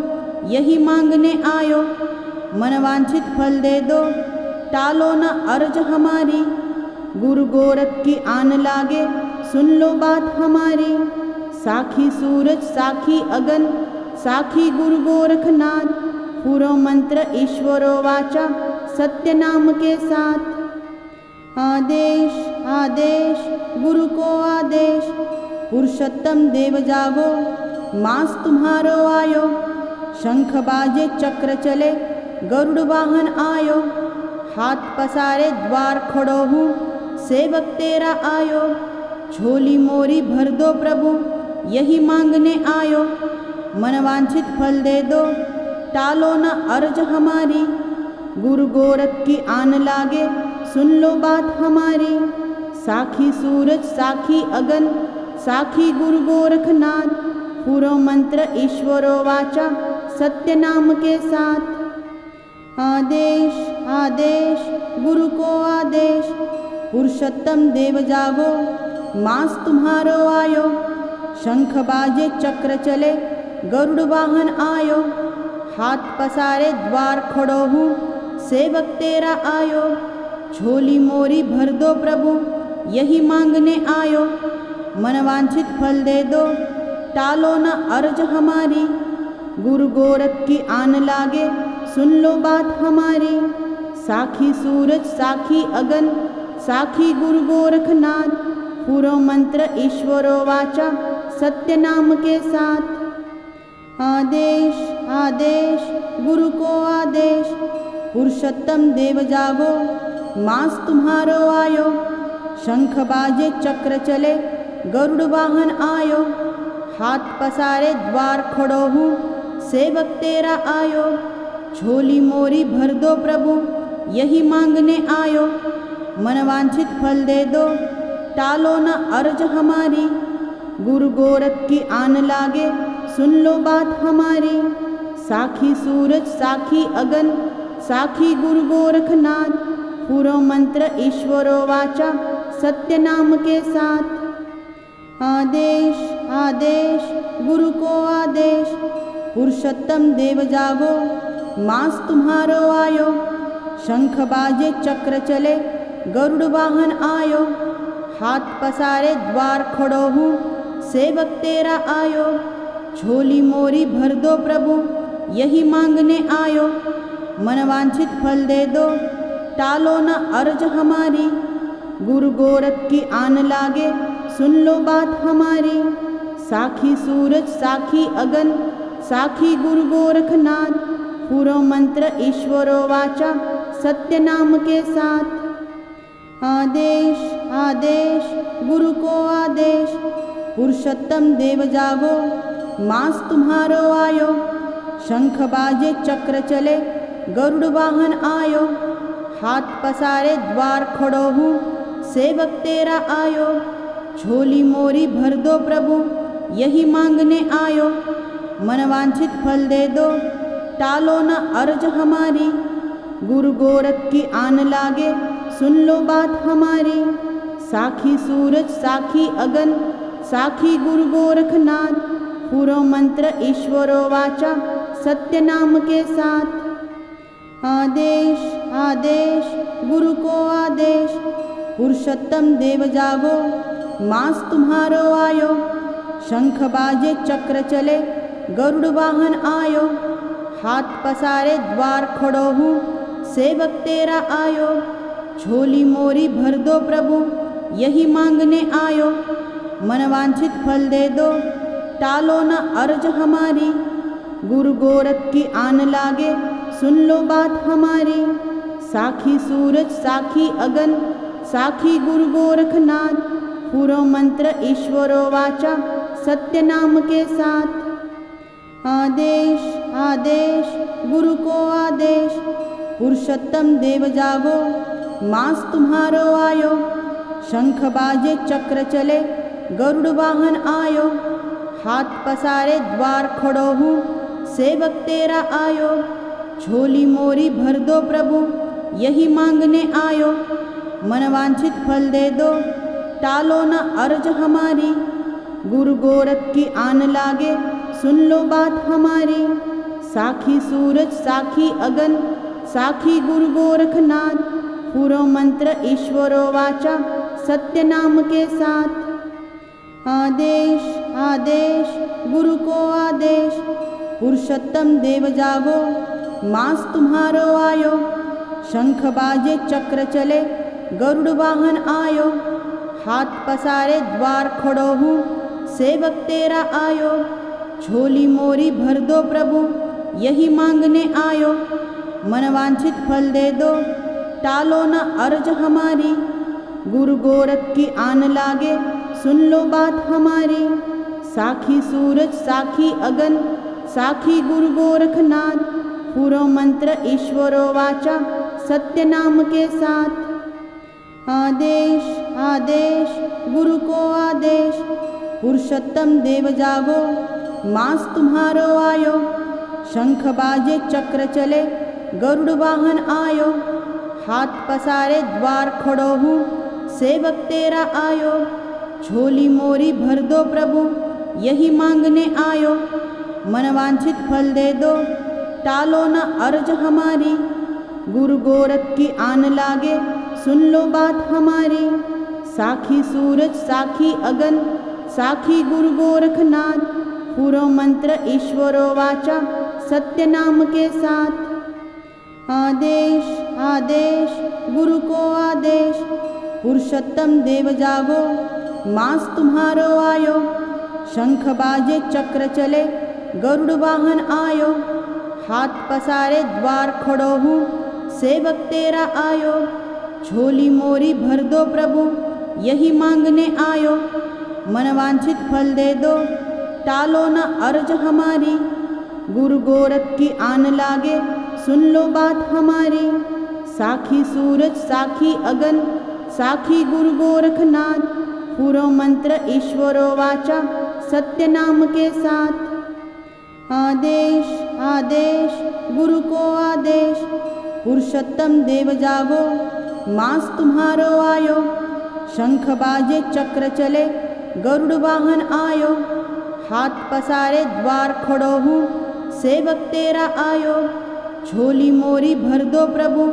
यही मांगने आयो। मनवांछित फल दे दो, टालो न अर्ज हमारी। गुरु गोरख की आन लागे, सुन लो बात हमारी। साखी सूरज साखी अगन, साखी गुरु गोरखनाथ। पूरो मंत्र ईश्वरो वाचा, सत्य नाम के साथ। आदेश आदेश गुरु को आदेश, पुरुषोत्तम देव जागो, मास तुम्हारो आयो। शंख बाजे चक्र चले, गरुड़ वाहन आयो। हाथ पसारे द्वार खड़ो हूँ, सेवक तेरा आयो। झोली मोरी भर दो प्रभु, यही मांगने आयो। मनवांछित फल दे दो, टालो न अर्ज हमारी। गुरु गोरख की आन लागे, सुन लो बात हमारी। साखी सूरज साखी अगन, साखी गुरु गोरखनाथ। पूरो मंत्र ईश्वरो वाचा, सत्य नाम के साथ। आदेश आदेश गुरु को आदेश, पुरुषोत्तम देव जागो, मास तुम्हारो आयो। शंख बाजे चक्र चले, गरुड़ वाहन आयो। हाथ पसारे द्वार खड़ो हूँ, सेवक तेरा आयो। झोली मोरी भर दो प्रभु, यही मांगने आयो। मनवांछित फल दे दो, टालो न अर्ज हमारी। गुरु गोरख की आन लागे, सुन लो बात हमारी। साखी सूरज साखी अगन, साखी गुरु गोरखनाथ। पूरो मंत्र ईश्वरो वाचा, सत्य नाम के साथ। आदेश आदेश गुरु को आदेश, पुरुषोत्तम देव जागो, मास तुम्हारो आयो। शंख बाजे चक्र चले, गरुड़ वाहन आयो। हाथ पसारे द्वार खड़ो हूँ, सेवक तेरा आयो। झोली मोरी भर दो प्रभु, यही मांगने आयो। मनवांछित फल दे दो, टालो न अर्ज हमारी। गुरु गोरख की आन लागे, सुन लो बात हमारी। साखी सूरज साखी अगन साखी गुरु गोरखनाथ, पूरो मंत्र ईश्वरो वाचा सत्य नाम के साथ। आदेश आदेश गुरु को आदेश, पुरुषोत्तम देव जागो, मास तुम्हारो आयो। शंख बाजे चक्र चले, गरुड़ वाहन आयो। हाथ पसारे द्वार खड़ो हूँ, सेवक तेरा आयो। झोली मोरी भर दो प्रभु, यही मांगने आयो। मनवांछित फल दे दो, टालो न अर्ज हमारी। गुरु गोरख की आन लागे, सुन लो बात हमारी। साखी सूरज साखी अगन साखी गुरु गोरखनाथ, पूरो मंत्र ईश्वरो वाचा सत्य नाम के साथ। आदेश आदेश गुरु को आदेश, पुरुषोत्तम देव जागो, मास तुम्हारो आयो। शंख बाजे चक्र चले, गरुड़ वाहन आयो। हाथ पसारे द्वार खड़ो हूँ, सेवक तेरा आयो। झोली मोरी भर दो प्रभु, यही मांगने आयो। मनवांछित फल दे दो, टालो न अर्ज हमारी। गुरु गोरख की आन लागे, सुन लो बात हमारी। साखी सूरज साखी अगन साखी गुरु गोरखनाथ, पूरो मंत्र ईश्वरो वाचा सत्य नाम के साथ। आदेश आदेश गुरु को आदेश, पुरुषोत्तम देव जागो, मास तुम्हारो आयो। शंख बाजे चक्र चले, गरुड़ वाहन आयो। हाथ पसारे द्वार खड़ो हूँ, सेवक तेरा आयो। झोली मोरी भर दो प्रभु, यही मांगने आयो। मनवांछित फल दे दो, टालो न अर्ज हमारी। गुरु गोरख की आन लागे, सुन लो बात हमारी। साखी सूरज साखी अगन साखी गुरु गोरखनाथ, पूरो मंत्र ईश्वरो वाचा सत्य नाम के साथ। आदेश आदेश गुरु को आदेश, पुरुषोत्तम देव जागो, मास तुम्हारो आयो। शंख बाजे चक्र चले, गरुड़ वाहन आयो। हाथ पसारे द्वार खड़ो हूँ, सेवक तेरा आयो। झोली मोरी भर दो प्रभु, यही मांगने आयो। मनवांछित फल दे दो, टालो न अर्ज हमारी। गुरु गोरख की आन लागे, सुन लो बात हमारी। साखी सूरज साखी अगन साखी गुरु गोरखनाथ, पूरो मंत्र ईश्वरो वाचा सत्य नाम के साथ। आदेश आदेश गुरु को आदेश, पुरुषोत्तम देव जागो, मास तुम्हारो आयो। शंख बाजे चक्र चले, गरुड़ वाहन आयो। हाथ पसारे द्वार खड़ो हूँ, सेवक तेरा आयो। झोली मोरी भर दो प्रभु, यही मांगने आयो। मनवांछित फल दे दो, टालो न अर्ज हमारी। गुरु गोरख की आन लागे, सुन लो बात हमारी। साखी सूरज साखी अगन साखी गुरु गोरखनाथ, पूरो मंत्र ईश्वरो वाचा सत्य नाम के साथ। आदेश आदेश गुरु को आदेश, पुरुषोत्तम देव जागो, मास तुम्हारो आयो। शंख बाजे चक्र चले, गरुड़ वाहन आयो। हाथ पसारे द्वार खड़ो हूँ, सेवक तेरा आयो। झोली मोरी भर दो प्रभु, यही मांगने आयो। मनवांछित फल दे दो, टालो न अर्ज हमारी। गुरु गोरख की आन लागे, सुन लो बात हमारी। साखी सूरज साखी अगन साखी गुरु गोरखनाथ, पूरो मंत्र ईश्वरो वाचा सत्य नाम के साथ। आदेश आदेश गुरु को आदेश, पुरुषोत्तम देव जागो, मास तुम्हारो आयो। शंख बाजे चक्र चले, गरुड़ वाहन आयो। हाथ पसारे द्वार खड़ो हूँ, सेवक तेरा आयो। झोली मोरी भर दो प्रभु, यही मांगने आयो। मनवांछित फल दे दो, टालो न अर्ज हमारी। गुरु गोरख की आन लागे, सुन लो बात हमारी। साखी सूरज साखी अगन साखी गुरु गोरखनाथ, पूरो मंत्र ईश्वरो वाचा सत्य नाम के साथ। आदेश आदेश गुरु को आदेश, पुरुषोत्तम देव जागो, मास तुम्हारो आयो। शंख बाजे चक्र चले, गरुड़ वाहन आयो। हाथ पसारे द्वार खड़ो हूँ, सेवक तेरा आयो। झोली मोरी भर दो प्रभु,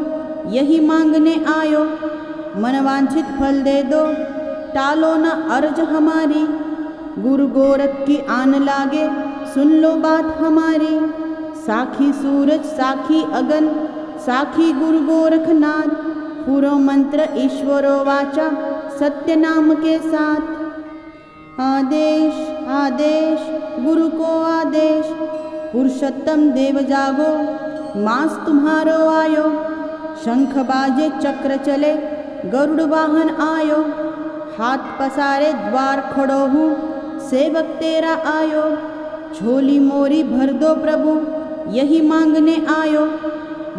यही मांगने आयो। मनवांछित फल दे दो, टालो न अर्ज हमारी। गुरु गोरख की आन लागे, सुन लो बात हमारी। साखी सूरज साखी अगन, साखी गुरु गोरखनाथ। पूरो मंत्र ईश्वरो वाचा, सत्य नाम के साथ। आदेश आदेश गुरु को आदेश, पुरुषोत्तम देव जागो, मास तुम्हारो आयो। शंख बाजे चक्र चले, गरुड़ वाहन आयो। हाथ पसारे द्वार खड़ो हूँ, सेवक तेरा आयो। झोली मोरी भर दो प्रभु, यही मांगने आयो।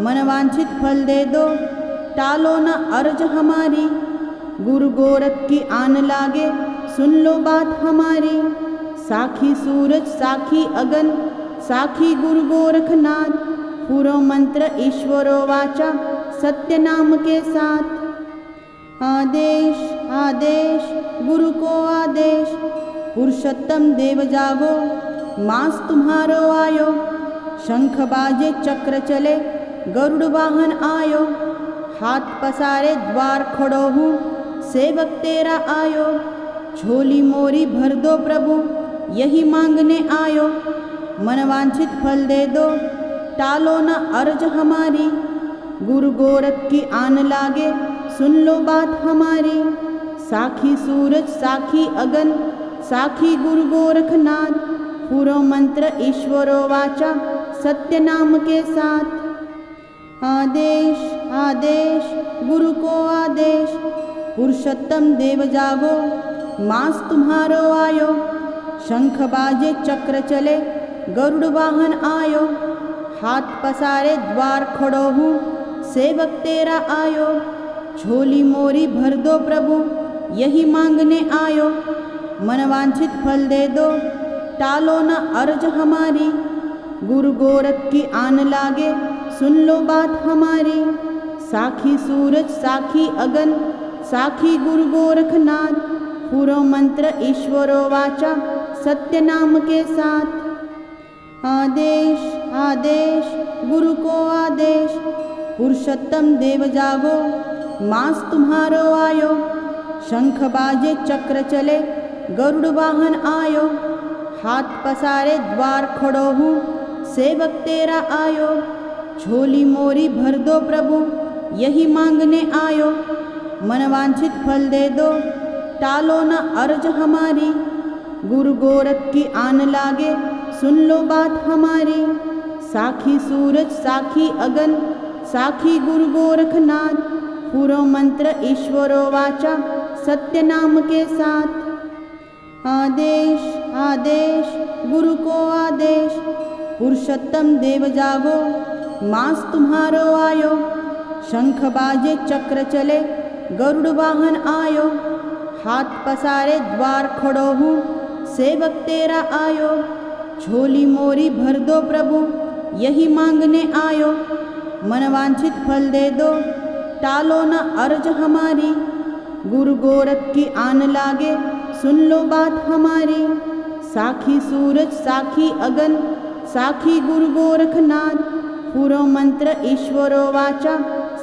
मनवांछित फल दे दो, टालो न अर्ज हमारी। गुरु गोरख की आन लागे, सुन लो बात हमारी। साखी सूरज साखी अगन, साखी गुरु गोरखनाथ। पूरो मंत्र ईश्वरो वाचा, सत्य नाम के साथ। आदेश आदेश गुरु को आदेश, पुरुषोत्तम देव जागो, मास तुम्हारो आयो। शंख बाजे चक्र चले, गरुड़ वाहन आयो। हाथ पसारे द्वार खड़ो हूँ, सेवक तेरा आयो। झोली मोरी भर दो प्रभु, यही मांगने आयो। मनवांछित फल दे दो, टालो न अर्ज हमारी। गुरु गोरख की आन लागे, सुन लो बात हमारी। साखी सूरज साखी अगन, साखी गुरु गोरखनाथ। पूरो मंत्र ईश्वरो वाचा, सत्य नाम के साथ। आदेश आदेश गुरु को आदेश, पुरुषोत्तम देव जागो, मास तुम्हारो आयो। शंख बाजे चक्र चले, गरुड़ वाहन आयो। हाथ पसारे द्वार खड़ो हूँ, सेवक तेरा आयो। झोली मोरी भर दो प्रभु, यही मांगने आयो। मनवांछित फल दे दो, टालो न अर्ज हमारी। गुरु गोरख की आन लागे, सुन लो बात हमारी। साखी सूरज साखी अगन, साखी गुरु गोरखनाथ। पूरो मंत्र ईश्वरो वाचा, सत्य नाम के साथ। आदेश आदेश गुरु को आदेश, पुरुषोत्तम देव जागो, मास तुम्हारो आयो। शंख बाजे चक्र चले, गरुड़ वाहन आयो। हाथ पसारे द्वार खड़ो हूँ, सेवक तेरा आयो। झोली मोरी भर दो प्रभु, यही मांगने आयो। मनवांछित फल दे दो, टालो न अर्ज हमारी। गुरु गोरख की आन लागे, सुन लो बात हमारी। साखी सूरज साखी अगन, साखी गुरु गोरखनाथ। पूरो मंत्र ईश्वरो वाचा, सत्य नाम के साथ। आदेश आदेश गुरु को आदेश, पुरुषोत्तम देव जागो, मास तुम्हारो आयो। शंख बाजे चक्र चले, गरुड़ वाहन आयो। हाथ पसारे द्वार खड़ो हूँ, सेवक तेरा आयो। झोली मोरी भर दो प्रभु, यही मांगने आयो। मनवांछित फल दे दो, टालो न अर्ज हमारी। गुरु गोरख की आन लागे, सुन लो बात हमारी। साखी सूरज साखी अगन, साखी गुरु गोरखनाथ। पूरो मंत्र ईश्वरो वाचा,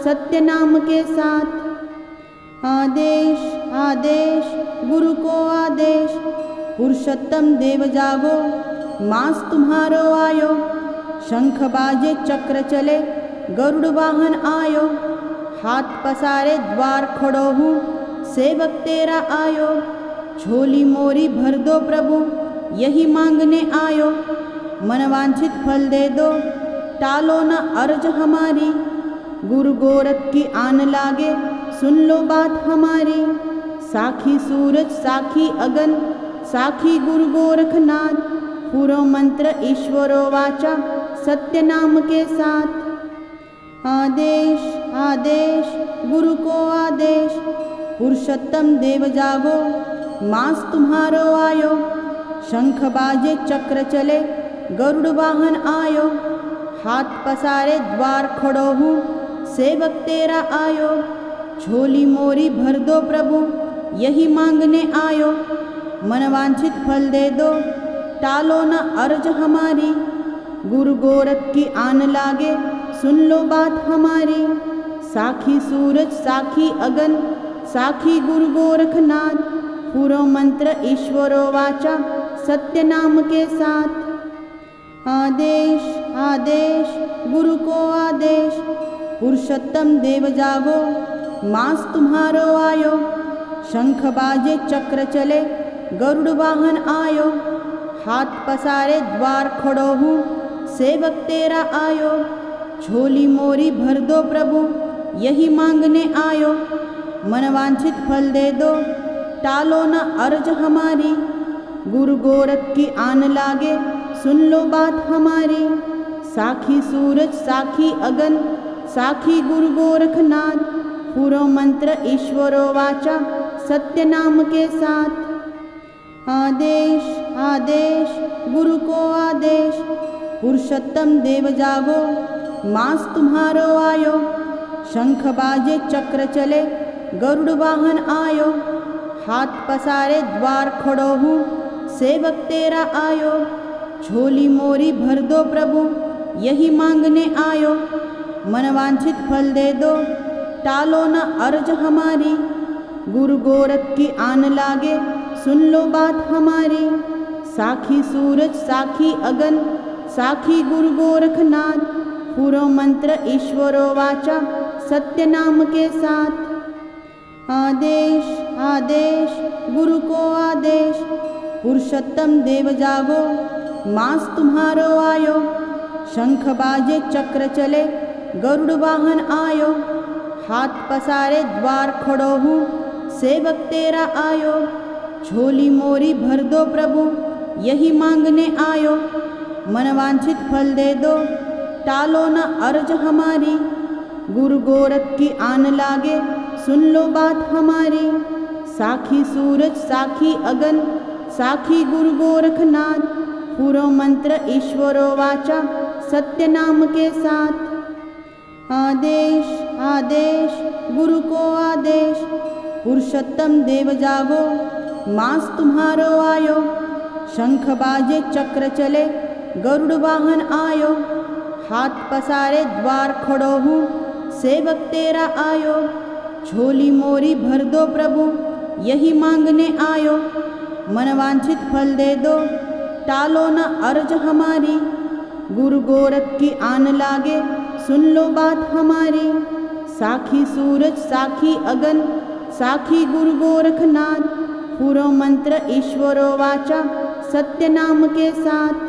सत्य नाम के साथ। आदेश आदेश गुरु को आदेश, पुरुषोत्तम देव जागो, मास तुम्हारो आयो। शंख बाजे चक्र चले, गरुड़ वाहन आयो। हाथ पसारे द्वार खड़ो हूँ, सेवक तेरा आयो। झोली मोरी भर दो प्रभु, यही मांगने आयो। मनवांछित फल दे दो, टालो न अर्ज हमारी। गुरु गोरख की आन लागे, सुन लो बात हमारी। साखी सूरज साखी अगन, साखी गुरु गोरखनाथ। पूरो मंत्र ईश्वरो वाचा, सत्य नाम के साथ। आदेश आदेश गुरु को आदेश, पुरुषोत्तम देव जागो, मास तुम्हारो आयो। शंख बाजे चक्र चले, गरुड़ वाहन आयो। हाथ पसारे द्वार खड़ो हूँ, सेवक तेरा आयो। झोली मोरी भर दो प्रभु, यही मांगने आयो। मनवांछित फल दे दो, टालो न अर्ज हमारी। गुरु गोरख की आन लागे, सुन लो बात हमारी। साखी सूरज साखी अगन, साखी गुरु गोरखनाथ। पूरो मंत्र ईश्वरो वाचा, सत्य नाम के साथ। आदेश आदेश गुरु को आदेश, पुरुषोत्तम देव जागो, मास तुम्हारो आयो। शंख बाजे चक्र चले, गरुड़ वाहन आयो। हाथ पसारे द्वार खड़ो हूँ, सेवक तेरा आयो। झोली मोरी भर दो प्रभु, यही मांगने आयो। मनवांछित फल दे दो, टालो न अर्ज हमारी। गुरु गोरख की आन लागे, सुन लो बात हमारी। साखी सूरज साखी अगन, साखी गुरु गोरखनाथ। पूरो मंत्र ईश्वरो वाचा, सत्य नाम के साथ। आदेश आदेश गुरु को आदेश, पुरुषोत्तम देव जागो, मास तुम्हारो आयो। शंख बाजे चक्र चले, गरुड़ वाहन आयो। हाथ पसारे द्वार खड़ो हूँ, सेवक तेरा आयो। झोली मोरी भर दो प्रभु, यही मांगने आयो। मनवांछित फल दे दो, टालो न अर्ज हमारी। गुरु गोरख की आन लागे, सुन लो बात हमारी। साखी सूरज साखी अगन, साखी गुरु गोरखनाथ। पूरो मंत्र ईश्वरो वाचा, सत्य नाम के साथ। आदेश आदेश गुरु को आदेश, पुरुषोत्तम देव जागो, मास तुम्हारो आयो। शंख बाजे चक्र चले, गरुड़ वाहन आयो। हाथ पसारे द्वार खड़ो हूँ, सेवक तेरा आयो। झोली मोरी भर दो प्रभु, यही मांगने आयो। मनवांछित फल दे दो, टालो न अर्ज हमारी। गुरु गोरख की आन लागे, सुन लो बात हमारी। साखी सूरज साखी अगन, साखी गुरु गोरखनाथ। पूरो मंत्र ईश्वरो वाचा, सत्य नाम के साथ। आदेश आदेश गुरु को आदेश, पुरुषोत्तम देव जागो, मास तुम्हारो आयो। शंख बाजे चक्र चले, गरुड़ वाहन आयो। हाथ पसारे द्वार खड़ो हूँ, सेवक तेरा आयो। झोली मोरी भर दो प्रभु, यही मांगने आयो। मनवांछित फल दे दो, टालो न अर्ज हमारी। गुरु गोरख की आन लागे, सुन लो बात हमारी। साखी सूरज साखी अगन, साखी गुरु गोरखनाथ। पूरो मंत्र ईश्वरो वाचा, सत्य नाम के साथ।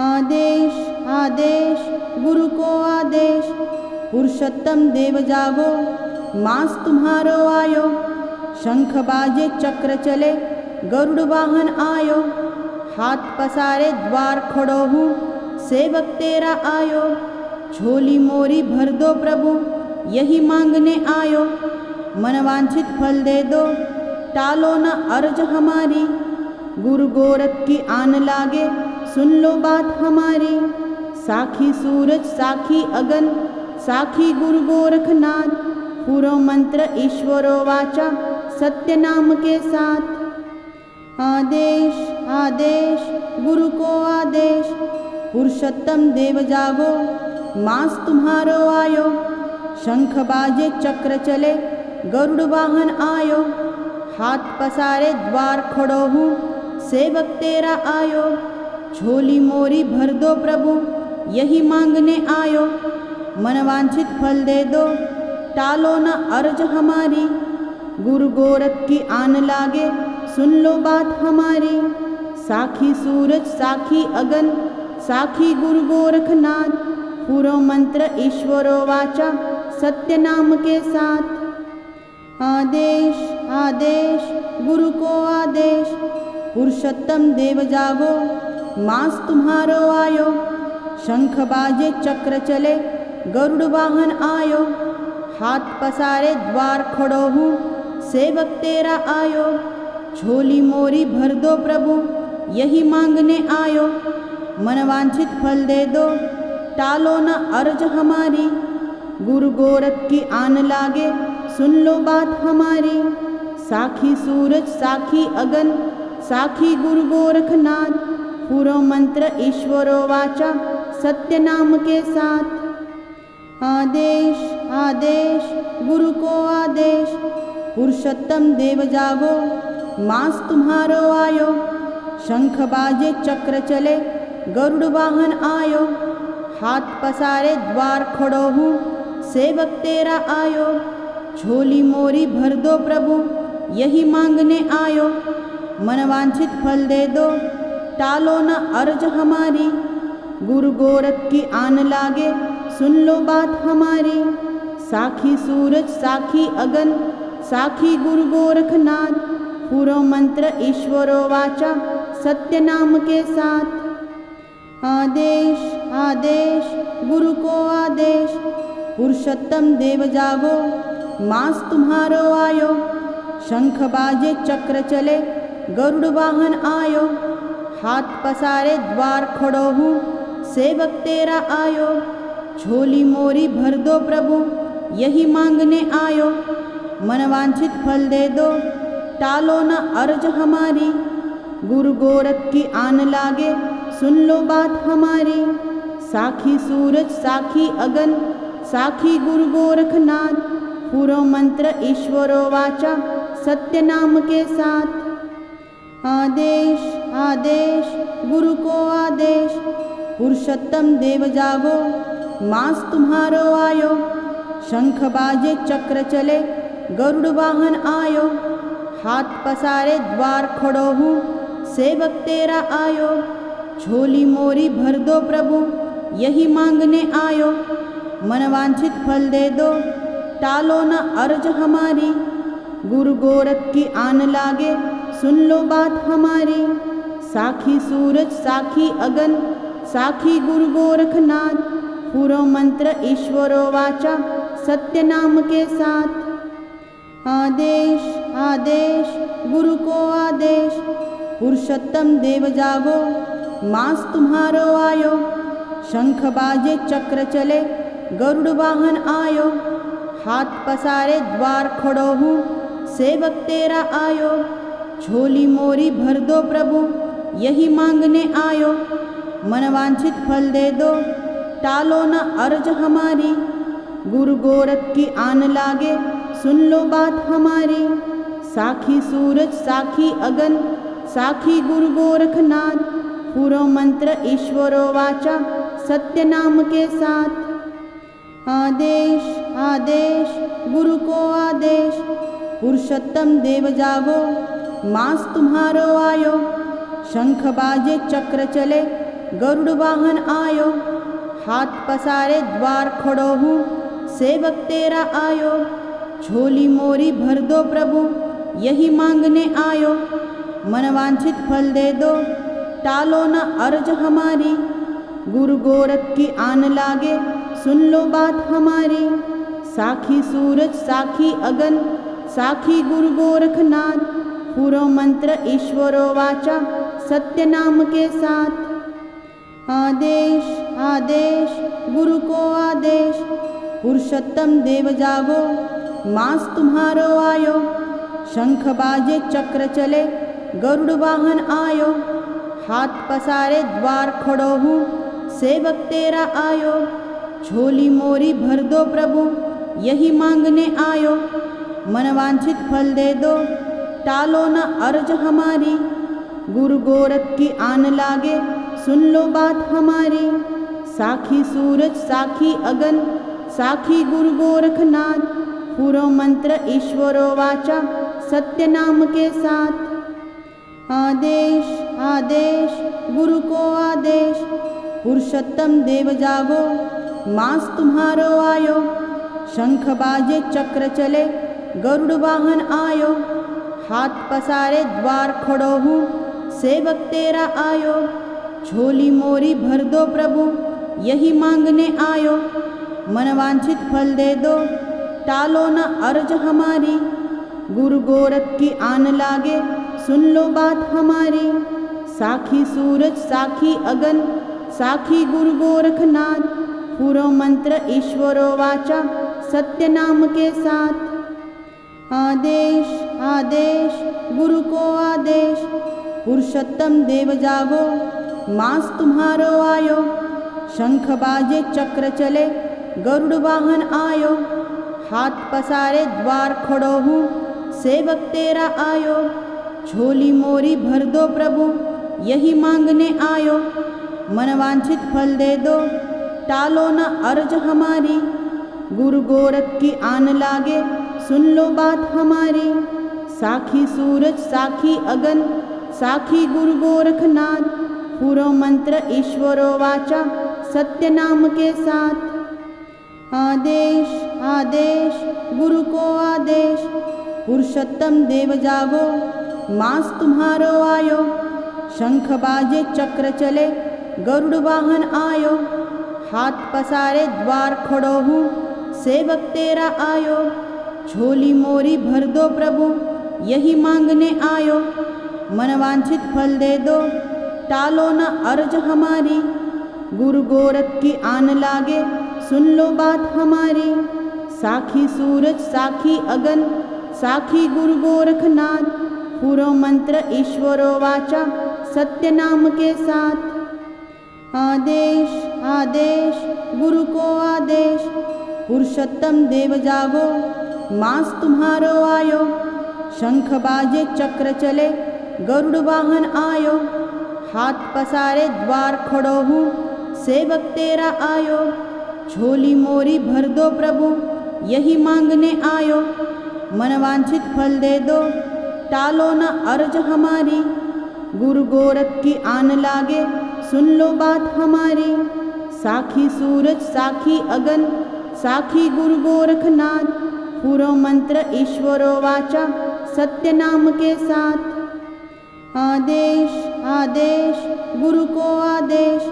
आदेश आदेश गुरु को आदेश, पुरुषोत्तम देव जागो, मास तुम्हारो आयो। शंख बाजे चक्र चले, गरुड़ वाहन आयो। हाथ पसारे द्वार खड़ो हूँ, सेवक तेरा आयो। झोली मोरी भर दो प्रभु, यही मांगने आयो। मनवांछित फल दे दो, टालो न अर्ज हमारी। गुरु गोरख की आन लागे, सुन लो बात हमारी। साखी सूरज साखी अगन, साखी गुरु गोरखनाथ। पूरो मंत्र ईश्वरो वाचा, सत्य नाम के साथ। आदेश आदेश गुरु को आदेश, पुरुषोत्तम देव जागो, मास तुम्हारो आयो। शंख बाजे चक्र चले, गरुड़ वाहन आयो। हाथ पसारे द्वार खड़ो हूँ, सेवक तेरा आयो। झोली मोरी भर दो प्रभु, यही मांगने आयो। मनवांछित फल दे दो, टालो न अर्ज हमारी। गुरु गोरख की आन लागे, सुन लो बात हमारी। साखी सूरज साखी अगन, साखी गुरु गोरखनाथ। पूरो मंत्र ईश्वरो वाचा, सत्य नाम के साथ। आदेश आदेश गुरु को आदेश, पुरुषोत्तम देव जागो, मास तुम्हारो आयो। शंख बाजे चक्र चले, गरुड़ वाहन आयो। हाथ पसारे द्वार खड़ो हूँ, सेवक तेरा आयो। झोली मोरी भर दो प्रभु, यही मांगने आयो। मनवांछित फल दे दो, टालो न अर्ज हमारी। गुरु गोरख की आन लागे, सुन लो बात हमारी। साखी सूरज साखी अगन, साखी गुरु गोरखनाथ। पूरो मंत्र ईश्वरो वाचा, सत्य नाम के साथ। आदेश आदेश गुरु को आदेश, पुरुषोत्तम देव जागो, मास तुम्हारो आयो। शंख बाजे चक्र चले, गरुड़ वाहन आयो। हाथ पसारे द्वार खड़ो हूँ, सेवक तेरा आयो। झोली मोरी भर दो प्रभु, यही मांगने आयो। मनवांछित फल दे दो, टालो न अर्ज हमारी। गुरु गोरख की आन लागे, सुन लो बात हमारी। साखी सूरज साखी अगन, साखी गुरु गोरखनाथ। पूरो मंत्र ईश्वरो वाचा, सत्य नाम के साथ। आदेश आदेश गुरु को आदेश, पुरुषोत्तम देव जागो, मास तुम्हारो आयो। शंख बाजे चक्र चले, गरुड़ वाहन आयो। हाथ पसारे द्वार खड़ो हूँ, सेवक तेरा आयो। झोली मोरी भर दो प्रभु, यही मांगने आयो। मनवांछित फल दे दो, टालो न अर्ज हमारी। गुरु गोरख की आन लागे, सुन लो बात हमारी। साखी सूरज साखी अगन, साखी गुरु गोरखनाथ। पूरो मंत्र ईश्वरो वाचा, सत्य नाम के साथ। आदेश आदेश गुरु को आदेश, पुरुषोत्तम देव जागो, मास तुम्हारो आयो। शंख बाजे चक्र चले, गरुड़ वाहन आयो। हाथ पसारे द्वार खड़ो हूँ, सेवक तेरा आयो। झोली मोरी भर दो प्रभु, यही मांगने आयो। मनवांछित फल दे दो, टालो न अर्ज हमारी। गुरु गोरख की आन लागे, सुन लो बात हमारी। साखी सूरज साखी अगन, साखी गुरु गोरखनाथ। पूरो मंत्र ईश्वरो वाचा, सत्य नाम के साथ। आदेश आदेश गुरु को आदेश, पुरुषोत्तम देव जागो, मास तुम्हारो आयो। शंख बाजे चक्र चले, गरुड़ वाहन आयो। हाथ पसारे द्वार खड़ो हूँ, सेवक तेरा आयो। झोली मोरी भर दो प्रभु, यही मांगने आयो। मनवांछित फल दे दो, टालो न अर्ज हमारी। गुरु गोरख की आन लागे, सुन लो बात हमारी। साखी सूरज साखी अगन, साखी गुरु गोरखनाथ। पूरो मंत्र ईश्वरो वाचा, सत्य नाम के साथ। आदेश आदेश गुरु को आदेश, पुरुषोत्तम देव जागो, मास तुम्हारो आयो। शंख बाजे चक्र चले, गरुड़ वाहन आयो। हाथ पसारे द्वार खड़ो हूँ, सेवक तेरा आयो। झोली मोरी भर दो प्रभु, यही मांगने आयो। मनवांछित फल दे दो, टालो न अर्ज हमारी। गुरु गोरख की आन लागे, सुन लो बात हमारी। साखी सूरज साखी अगन, साखी गुरु गोरखनाथ। पूरो मंत्र ईश्वरो वाचा, सत्य नाम के साथ। आदेश आदेश गुरु को आदेश, पुरुषोत्तम देव जागो, मास तुम्हारो आयो। शंख बाजे चक्र चले, गरुड़ वाहन आयो। हाथ पसारे द्वार खड़ो हूँ, सेवक तेरा आयो। झोली मोरी भर दो प्रभु, यही मांगने आयो। मनवांछित फल दे दो, टालो न अर्ज हमारी। गुरु गोरख की आन लागे, सुन लो बात हमारी। साखी सूरज साखी अगन, साखी गुरु गोरखनाथ। पूरो मंत्र ईश्वरो वाचा, सत्य नाम के साथ। आदेश आदेश गुरु को आदेश, पुरुषोत्तम देव जागो, मास तुम्हारो आयो। शंख बाजे चक्र चले, गरुड़ वाहन आयो। हाथ पसारे द्वार खड़ो हूँ, सेवक तेरा आयो। झोली मोरी भर दो प्रभु, यही मांगने आयो। मनवांछित फल दे दो, टालो न अर्ज हमारी। गुरु गोरख की आन लागे, सुन लो बात हमारी। साखी सूरज साखी अगन साखी गुरु गोरखनाथ पूरो मंत्र ईश्वरो वाचा सत्य नाम के साथ। आदेश आदेश गुरु को आदेश, पुरुषोत्तम देव जागो मास तुम्हारो आयो। शंख बाजे चक्र चले गरुड़ वाहन आयो, हाथ पसारे द्वार खड़ो हूँ सेवक तेरा आयो। झोली मोरी भर दो प्रभु यही मांगने आयो, मनवांछित फल दे दो टालो न अर्ज हमारी। गुरु गोरख की आन लागे सुन लो बात हमारी। साखी सूरज साखी अगन साखी गुरु गोरखनाथ पूरो मंत्र ईश्वरो वाचा सत्य नाम के साथ। आदेश आदेश गुरु को आदेश, पुरुषोत्तम देव जागो मास तुम्हारो आयो। शंख बाजे चक्र चले गरुड़ वाहन आयो, हाथ पसारे द्वार खड़ो हूँ सेवक तेरा आयो। झोली मोरी भर दो प्रभु यही मांगने आयो, मनवांछित फल दे दो टालो न अर्ज हमारी। गुरु गोरख की आन लागे सुन लो बात हमारी। साखी सूरज साखी अगन साखी गुरु गोरखनाथ पूरो मंत्र ईश्वरो वाचा सत्य नाम के साथ। आदेश आदेश गुरु को आदेश, पुरुषोत्तम देव जागो मास तुम्हारो आयो। शंख बाजे चक्र चले गरुड़ वाहन आयो, हाथ पसारे द्वार खड़ो हूँ सेवक तेरा आयो। झोली मोरी भर दो प्रभु यही मांगने आयो, मनवांछित फल दे दो टालो न अर्ज हमारी। गुरु गोरख की आन लागे सुन लो बात हमारी। साखी सूरज साखी अगन साखी गुरु गोरखनाथ पूरो मंत्र ईश्वरो वाचा सत्य नाम के साथ। आदेश आदेश गुरु को आदेश,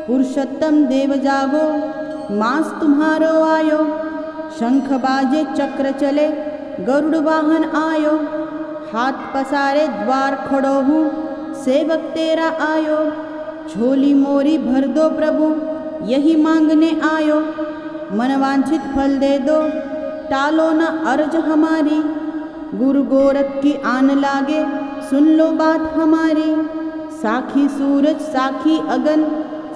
पुरुषोत्तम देव जागो मास तुम्हारो आयो। शंख बाजे चक्र चले गरुड़ वाहन आयो, हाथ पसारे द्वार खड़ो हूँ सेवक तेरा आयो। झोली मोरी भर दो प्रभु यही मांगने आयो, मनवांछित फल दे दो टालो न अर्ज हमारी। गुरु गोरख की आन लागे सुन लो बात हमारी। साखी सूरज साखी अगन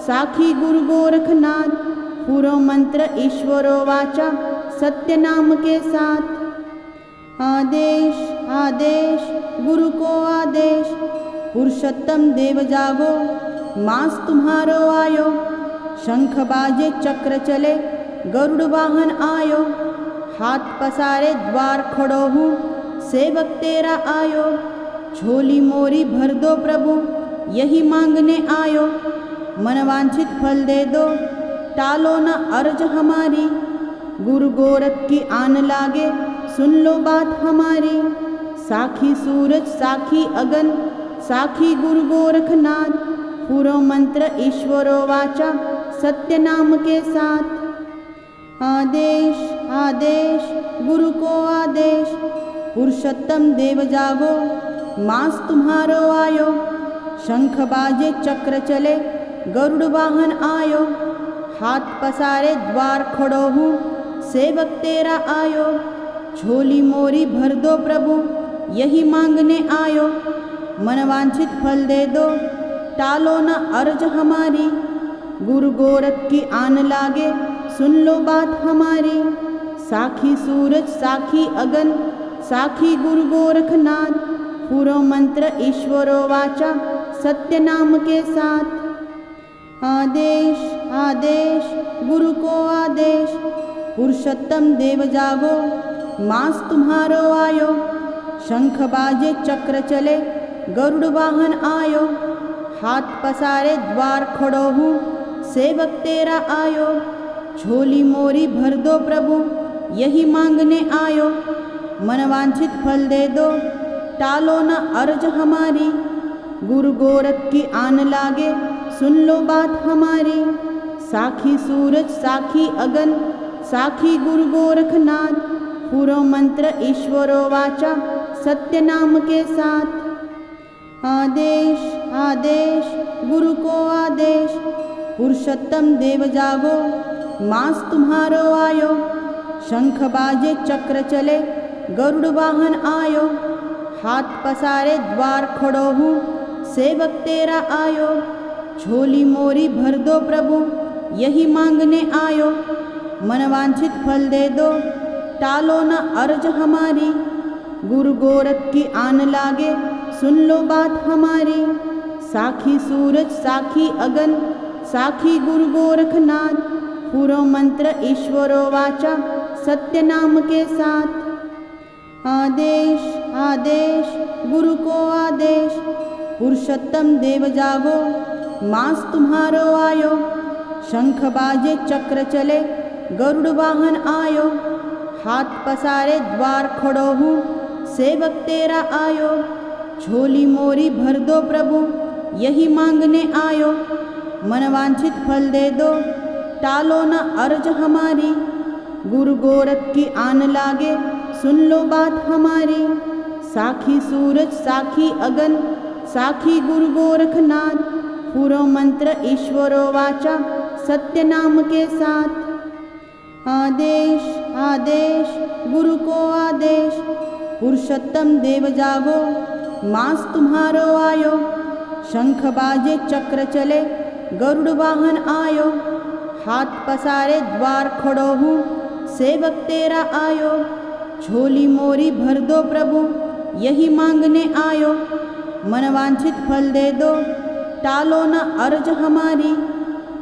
साखी गुरु गोरखनाथ पूरो मंत्र ईश्वरो वाचा सत्य नाम के साथ। आदेश आदेश गुरु को आदेश, पुरुषोत्तम देव जागो मास तुम्हारो आयो। शंख बाजे चक्र चले गरुड़ वाहन आयो, हाथ पसारे द्वार खड़ो हूँ सेवक तेरा आयो। झोली मोरी भर दो प्रभु यही मांगने आयो, मनवांछित फल दे दो टालो न अर्ज हमारी। गुरु गोरख की आन लागे सुन लो बात हमारी। साखी सूरज साखी अगन साखी गुरु गोरखनाथ पूरो मंत्र ईश्वरो वाचा सत्य नाम के साथ। आदेश आदेश गुरु को आदेश, पुरुषोत्तम देव जागो मास तुम्हारो आयो। शंख बाजे चक्र चले गरुड़ वाहन आयो, हाथ पसारे द्वार खड़ो हूँ सेवक तेरा आयो। झोली मोरी भर दो प्रभु यही मांगने आयो, मनवांछित फल दे दो टालो न अर्ज हमारी। गुरु गोरख की आन लागे सुन लो बात हमारी। साखी सूरज साखी अगन साखी गुरु गोरखनाथ पूरो मंत्र ईश्वरो वाचा सत्य नाम के साथ। आदेश आदेश गुरु को आदेश, पुरुषोत्तम देव जागो मास तुम्हारो आयो। शंख बाजे चक्र चले गरुड़ वाहन आयो, हाथ पसारे द्वार खड़ो हूँ सेवक तेरा आयो। झोली मोरी भर दो प्रभु यही मांगने आयो, मनवांछित फल दे दो टालो न अर्ज हमारी। गुरु गोरख की आन लागे सुन लो बात हमारी। साखी सूरज साखी अगन साखी गुरु गोरखनाथ पूरो मंत्र ईश्वरो वाचा सत्य नाम के साथ। आदेश आदेश गुरु को आदेश, पुरुषोत्तम देव जागो, मास तुम्हारो आयो। शंख बाजे चक्र चले, गरुड़ वाहन आयो। हाथ पसारे द्वार खड़ो हूँ, सेवक तेरा आयो। झोली मोरी भर दो प्रभु, यही मांगने आयो। मनवांछित फल दे दो, टालो न अर्ज हमारी। गुरु गोरख की आन लागे, सुन लो बात हमारी। साखी सूरज साखी अगन, साखी गुरु गोरखनाथ। पूरो मंत्र ईश्वरो वाचा, सत्य नाम के साथ। आदेश आदेश गुरु को आदेश, पुरुषोत्तम देव जागो, मास तुम्हारो आयो। शंख बाजे चक्र चले, गरुड़ वाहन आयो। हाथ पसारे द्वार खड़ो हूँ, सेवक तेरा आयो। झोली मोरी भर दो प्रभु, यही मांगने आयो। मनवांछित फल दे दो, टालो न अर्ज हमारी। गुरु गोरख की आन लागे, सुन लो बात हमारी। साखी सूरज साखी अगन, साखी गुरु गोरखनाथ। पूरो मंत्र ईश्वरो वाचा, सत्य नाम के साथ। आदेश आदेश गुरु को आदेश, पुरुषोत्तम देव जागो, मास तुम्हारो आयो। शंख बाजे चक्र चले, गरुड़ वाहन आयो। हाथ पसारे द्वार खड़ो हूँ, सेवक तेरा आयो। झोली मोरी भर दो प्रभु, यही मांगने आयो। मनवांछित फल दे दो, टालो न अर्ज हमारी।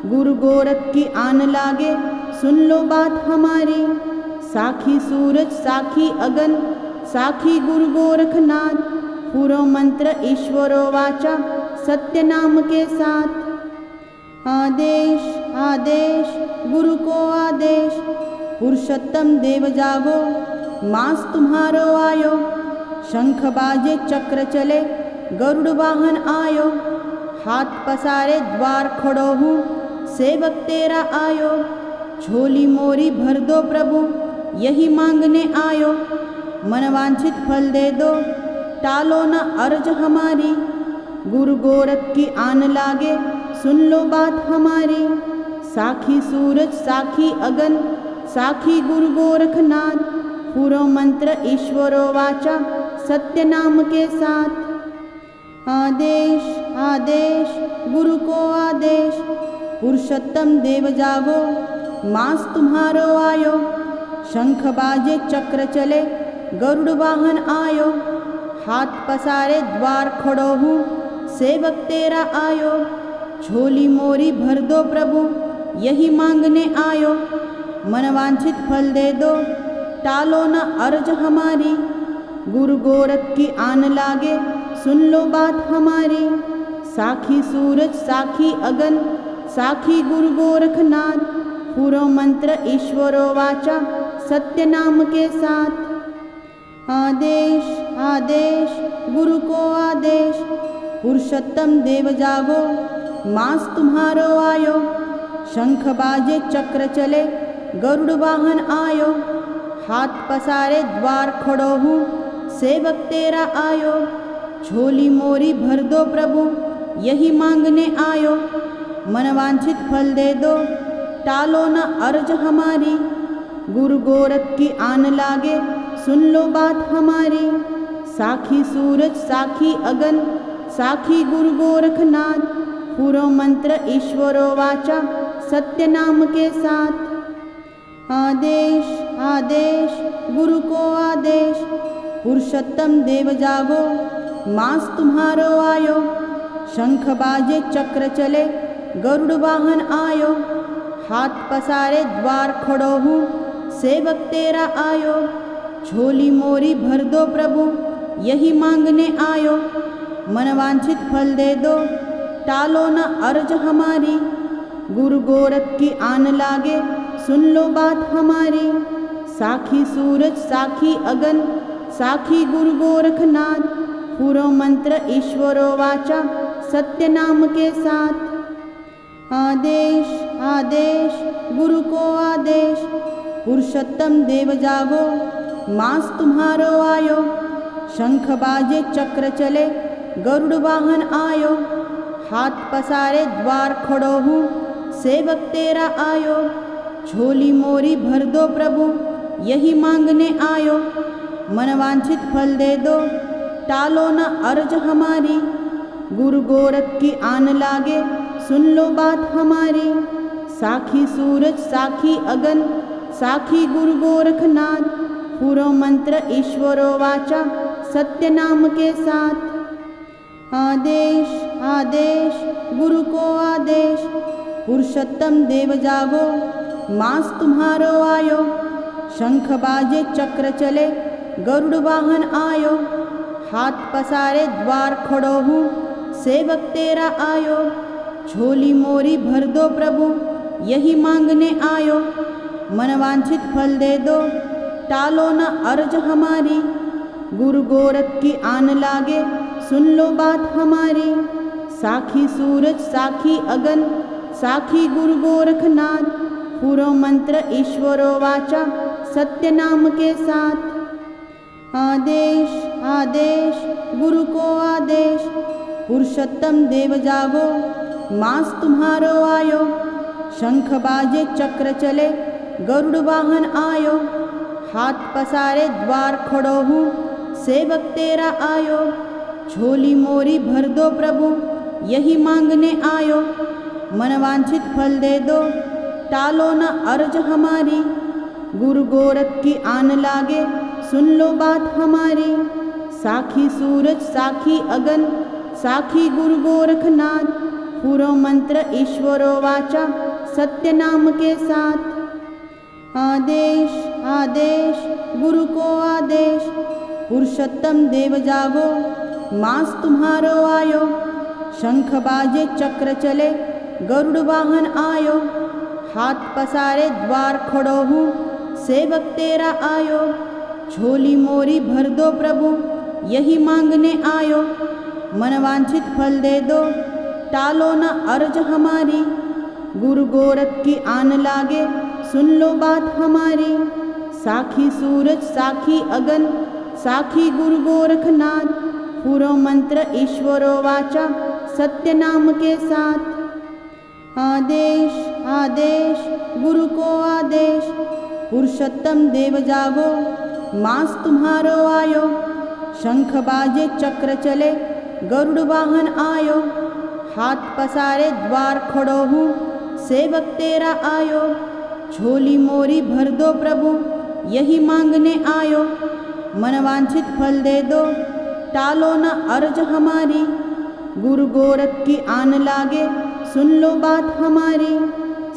गुरु गोरख की आन लागे, सुन लो बात हमारी। साखी सूरज साखी अगन, साखी गुरु गोरखनाथ। पूरो मंत्र ईश्वरो वाचा, सत्य नाम के साथ। आदेश आदेश गुरु को आदेश, पुरुषोत्तम देव जागो, मास तुम्हारो आयो। शंख बाजे चक्र चले, गरुड़ वाहन आयो। हाथ पसारे द्वार खड़ो हूँ, सेवक तेरा आयो। झोली मोरी भर दो प्रभु, यही मांगने आयो। मनवांछित फल दे दो, टालो न अर्ज हमारी। गुरु गोरख की आन लागे, सुन लो बात हमारी। साखी सूरज साखी अगन, साखी गुरु गोरखनाथ। पूरो मंत्र ईश्वरो वाचा, सत्य नाम के साथ। आदेश आदेश गुरु को आदेश, पुरुषोत्तम देव जागो, मास तुम्हारो आयो। शंख बाजे चक्र चले, गरुड़ वाहन आयो। हाथ पसारे द्वार खड़ो हूँ, सेवक तेरा आयो। झोली मोरी भर दो प्रभु, यही मांगने आयो। मनवांछित फल दे दो, टालो न अर्ज हमारी। गुरु गोरख की आन लागे, सुन लो बात हमारी। साखी सूरज साखी अगन, साखी गुरु गोरखनाथ। पूरो मंत्र ईश्वरो वाचा, सत्य नाम के साथ। आदेश आदेश गुरु को आदेश, पुरुषोत्तम देव जागो, मास तुम्हारो आयो। शंख बाजे चक्र चले, गरुड़ वाहन आयो। हाथ पसारे द्वार खड़ो हूँ, सेवक तेरा आयो। झोली मोरी भर दो प्रभु, यही मांगने आयो। मनवांछित फल दे दो, टालो न अर्ज हमारी। गुरु गोरख की आन लागे, सुन लो बात हमारी। साखी सूरज साखी अगन, साखी गुरु गोरखनाथ। पूरो मंत्र ईश्वरो वाचा, सत्य नाम के साथ। आदेश आदेश गुरु को आदेश, पुरुषोत्तम देव जागो, मास तुम्हारो आयो। शंख बाजे चक्र चले, गरुड़ वाहन आयो। हाथ पसारे द्वार खड़ो हूँ, सेवक तेरा आयो। झोली मोरी भर दो प्रभु, यही मांगने आयो। मनवांछित फल दे दो, टालो न अर्ज हमारी। गुरु गोरख की आन लागे, सुन लो बात हमारी। साखी सूरज साखी अगन, साखी गुरु गोरखनाथ। पूरो मंत्र ईश्वरो वाचा, सत्य नाम के साथ। आदेश आदेश गुरु को आदेश, पुरुषोत्तम देव जागो, मास तुम्हारो आयो। शंख बाजे चक्र चले, गरुड़ वाहन आयो। हाथ पसारे द्वार खड़ो हूँ, सेवक तेरा आयो। झोली मोरी भर दो प्रभु, यही मांगने आयो। मनवांछित फल दे दो, टालो न अर्ज हमारी। गुरु गोरख की आन लागे, सुन लो बात हमारी। साखी सूरज साखी अगन, साखी गुरु गोरखनाथ। पूरो मंत्र ईश्वरो वाचा, सत्य नाम के साथ। आदेश आदेश गुरु को आदेश, पुरुषोत्तम देव जागो, मास तुम्हारो आयो। शंख बाजे चक्र चले, गरुड़ वाहन आयो। हाथ पसारे द्वार खड़ो हूँ, सेवक तेरा आयो। झोली मोरी भर दो प्रभु, यही मांगने आयो। मनवांछित फल दे दो, टालो न अर्ज हमारी। गुरु गोरख की आन लागे, सुन लो बात हमारी। साखी सूरज साखी अगन, साखी गुरु गोरखनाथ। पूरो मंत्र ईश्वरो वाचा, सत्य नाम के साथ। आदेश आदेश गुरु को आदेश, पुरुषोत्तम देव जागो, मास तुम्हारो आयो। शंख बाजे चक्र चले, गरुड़ वाहन आयो। हाथ पसारे द्वार खड़ो हूँ, सेवक तेरा आयो। झोली मोरी भर दो प्रभु, यही मांगने आयो। मनवांछित फल दे दो, टालो न अर्ज हमारी। गुरु गोरख की आन लागे, सुन लो बात हमारी। साखी सूरज साखी अगन, साखी गुरु गोरखनाथ। पूरो मंत्र ईश्वरो वाचा, सत्य नाम के साथ। आदेश आदेश गुरु को आदेश, पुरुषोत्तम देव जागो, मास तुम्हारो आयो। शंख बाजे चक्र चले, गरुड़ वाहन आयो। हाथ पसारे द्वार खड़ो हूँ, सेवक तेरा आयो। झोली मोरी भर दो प्रभु, यही मांगने आयो। मनवांछित फल दे दो, टालो न अर्ज हमारी। गुरु गोरख की आन लागे, सुन लो बात हमारी। साखी सूरज साखी अगन, साखी गुरु गोरखनाथ। पूरो मंत्र ईश्वरो वाचा, सत्य नाम के साथ। आदेश आदेश गुरु को आदेश, पुरुषोत्तम देव जागो, मास तुम्हारो आयो। शंख बाजे चक्र चले, गरुड़ वाहन आयो। हाथ पसारे द्वार खड़ो हूँ, सेवक तेरा आयो। झोली मोरी भर दो प्रभु, यही मांगने आयो। मनवांछित फल दे दो, टालो न अर्ज हमारी। गुरु गोरख की आन लागे, सुन लो बात हमारी।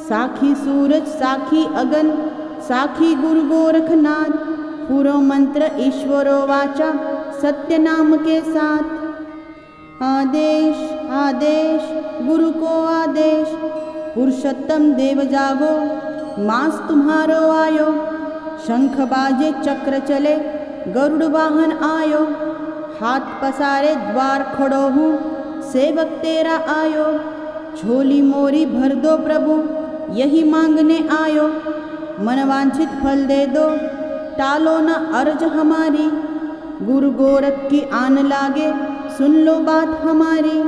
साखी सूरज साखी अगन, साखी गुरु गोरखनाथ। पूरो मंत्र ईश्वरो वाचा, सत्य नाम के साथ। आदेश आदेश गुरु को आदेश, पुरुषोत्तम देव जागो, मास तुम्हारो आयो। शंख बाजे चक्र चले, गरुड़ वाहन आयो। हाथ पसारे द्वार खड़ो हूँ, सेवक तेरा आयो। झोली मोरी भर दो प्रभु, यही मांगने आयो। मनवांछित फल दे दो, टालो न अर्ज हमारी। गुरु गोरख की आन लागे, सुन लो बात हमारी।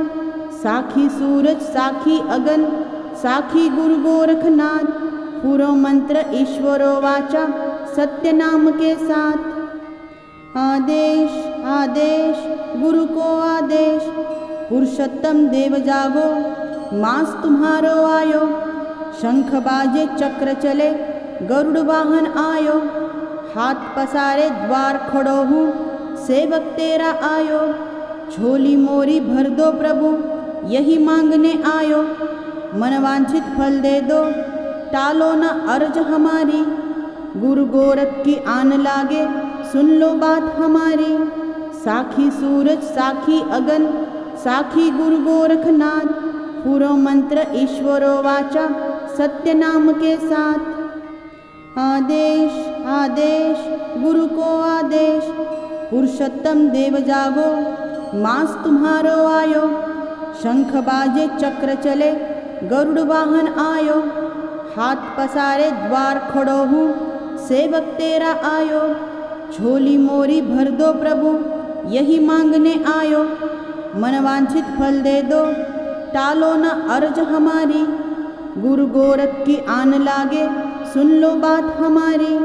साखी सूरज साखी अगन, साखी गुरु गोरखनाथ। पूरो मंत्र ईश्वरो वाचा, सत्य नाम के साथ। आदेश आदेश गुरु को आदेश, पुरुषोत्तम देव जागो, मास तुम्हारो आयो। शंख बाजे चक्र चले, गरुड़ वाहन आयो। हाथ पसारे द्वार खड़ो हूँ, सेवक तेरा आयो। झोली मोरी भर दो प्रभु, यही मांगने आयो। मनवांछित फल दे दो, टालो न अर्ज हमारी। गुरु गोरख की आन लागे, सुन लो बात हमारी। साखी सूरज साखी अगन, साखी गुरु गोरखनाथ। पूरो मंत्र ईश्वरो वाचा, सत्य नाम के साथ। आदेश आदेश गुरु को आदेश, पुरुषोत्तम देव जागो, मास तुम्हारो आयो। शंख बाजे चक्र चले, गरुड़ वाहन आयो। हाथ पसारे द्वार खड़ो हूँ, सेवक तेरा आयो। झोली मोरी भर दो प्रभु, यही मांगने आयो। मनवांछित फल दे दो, टालो न अर्ज हमारी। गुरु गोरख की आन लागे, सुन लो बात हमारी।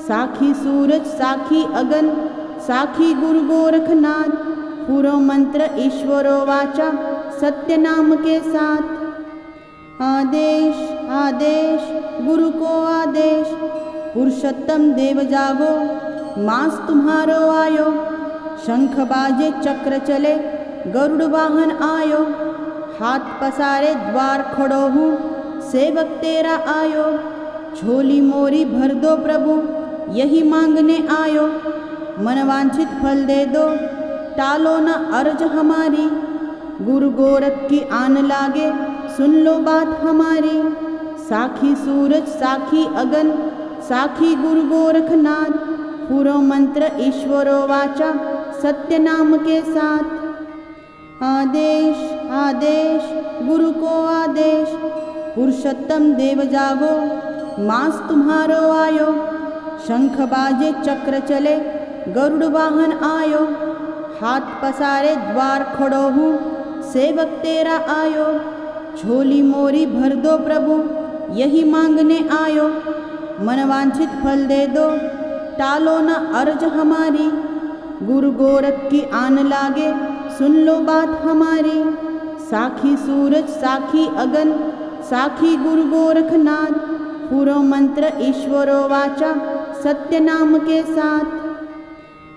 साखी सूरज साखी अगन, साखी गुरु गोरखनाथ। पूरो मंत्र ईश्वरो वाचा, सत्य नाम के साथ। आदेश आदेश गुरु को आदेश, पुरुषोत्तम देव जागो, मास तुम्हारो आयो। शंख बाजे चक्र चले, गरुड़ वाहन आयो। हाथ पसारे द्वार खड़ो हूँ, सेवक तेरा आयो। झोली मोरी भर दो प्रभु, यही मांगने आयो। मनवांछित फल दे दो, टालो न अर्ज हमारी। गुरु गोरख की आन लागे, सुन लो बात हमारी। साखी सूरज साखी अगन, साखी गुरु गोरखनाथ। पूरो मंत्र ईश्वरो वाचा, सत्य नाम के साथ। आदेश आदेश गुरु को आदेश, पुरुषोत्तम देव जागो, मास तुम्हारो आयो। शंख बाजे चक्र चले, गरुड़ वाहन आयो। हाथ पसारे द्वार खड़ो हूँ, सेवक तेरा आयो। झोली मोरी भर दो प्रभु, यही मांगने आयो। मनवांछित फल दे दो, टालो न अर्ज हमारी। गुरु गोरख की आन लागे, सुन लो बात हमारी। साखी सूरज साखी अगन, साखी गुरु गोरखनाथ। पूरो मंत्र ईश्वरो वाचा, सत्य नाम के साथ।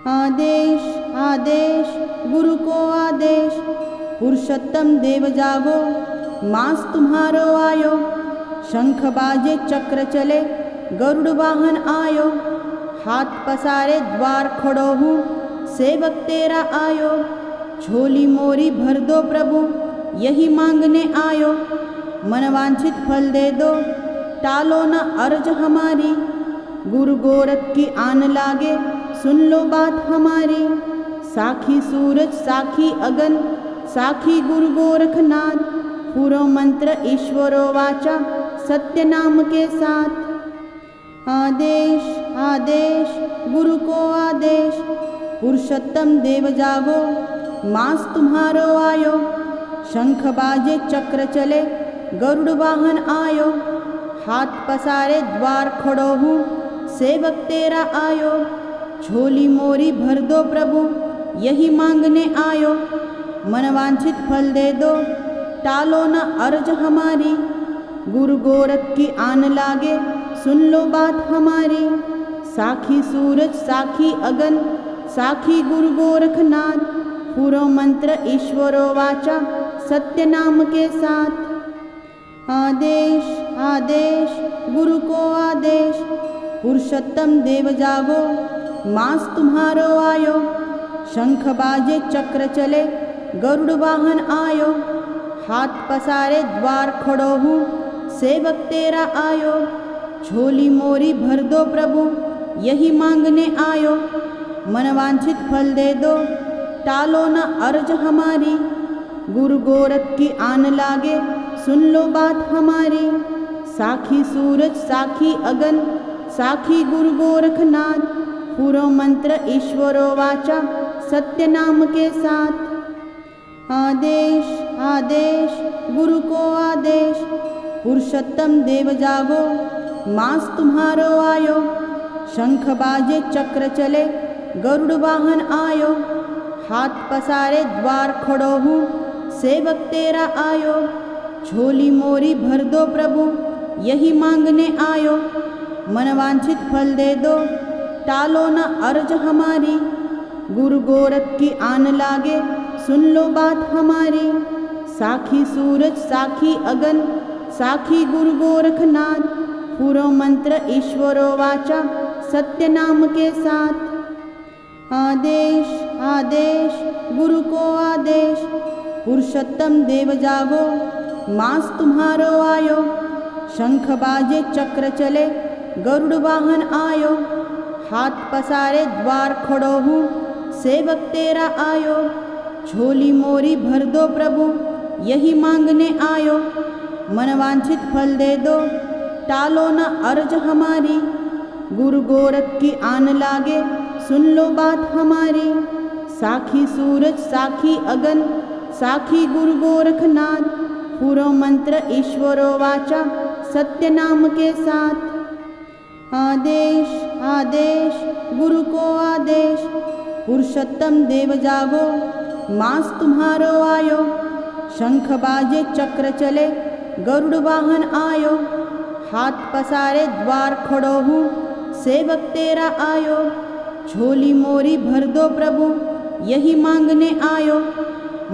आदेश आदेश गुरु को आदेश, पुरुषोत्तम देव जागो, मास तुम्हारो आयो। शंख बाजे चक्र चले, गरुड़ वाहन आयो। हाथ पसारे द्वार खड़ो हूँ, सेवक तेरा आयो। झोली मोरी भर दो प्रभु, यही मांगने आयो। मनवांछित फल दे दो, टालो न अर्ज हमारी। गुरु गोरख की आन लागे, सुन लो बात हमारी। साखी सूरज साखी अगन, साखी गुरु गोरखनाथ। पूरो मंत्र ईश्वरो वाचा, सत्य नाम के साथ। आदेश आदेश गुरु को आदेश, पुरुषोत्तम देव जागो, मास तुम्हारो आयो। शंख बाजे चक्र चले, गरुड़ वाहन आयो। हाथ पसारे द्वार खड़ो हूँ, सेवक तेरा आयो। झोली मोरी भर दो प्रभु, यही मांगने आयो। मनवांछित फल दे दो, टालो न अर्ज हमारी। गुरु गोरख की आन लागे, सुन लो बात हमारी। साखी सूरज साखी अगन, साखी गुरु गोरखनाथ। पूरो मंत्र ईश्वरो वाचा, सत्य नाम के साथ। आदेश आदेश गुरु को आदेश, पुरुषोत्तम देव जागो, मास तुम्हारो आयो। शंख बाजे चक्र चले, गरुड़ वाहन आयो। हाथ पसारे द्वार खड़ो हूँ, सेवक तेरा आयो। झोली मोरी भर दो प्रभु, यही मांगने आयो। मनवांछित फल दे दो, टालो न अर्ज हमारी। गुरु गोरख की आन लागे, सुन लो बात हमारी। साखी सूरज साखी अगन, साखी गुरु गोरखनाथ। पूरो मंत्र ईश्वरो वाचा, सत्य नाम के साथ। आदेश आदेश गुरु को आदेश, पुरुषोत्तम देव जागो, मास तुम्हारो आयो। शंख बाजे चक्र चले, गरुड़ वाहन आयो। हाथ पसारे द्वार खड़ो हूँ, सेवक तेरा आयो। झोली मोरी भर दो प्रभु, यही मांगने आयो। मनवांछित फल दे दो, टालो न अर्ज हमारी। गुरु गोरख की आन लागे, सुन लो बात हमारी। साखी सूरज साखी अगन, साखी गुरु गोरखनाथ। पूरो मंत्र ईश्वरो वाचा, सत्य नाम के साथ। आदेश आदेश गुरु को आदेश, पुरुषोत्तम देव जागो, मास तुम्हारो आयो। शंख बाजे चक्र चले, गरुड़ वाहन आयो। हाथ पसारे द्वार खड़ो हूँ, सेवक तेरा आयो। झोली मोरी भर दो प्रभु, यही मांगने आयो। मनवांछित फल दे दो, टालो न अर्ज हमारी। गुरु गोरख की आन लागे, सुन लो बात हमारी। साखी सूरज साखी अगन साखी गुरु गोरखनाथ, पूरो मंत्र ईश्वरो वाचा सत्य नाम के साथ। आदेश आदेश गुरु को आदेश, पुरुषोत्तम देव जागो, मास तुम्हारो आयो। शंख बाजे चक्र चले, गरुड़ वाहन आयो। हाथ पसारे द्वार खड़ो हूँ, सेवक तेरा आयो। झोली मोरी भर दो प्रभु, यही मांगने आयो।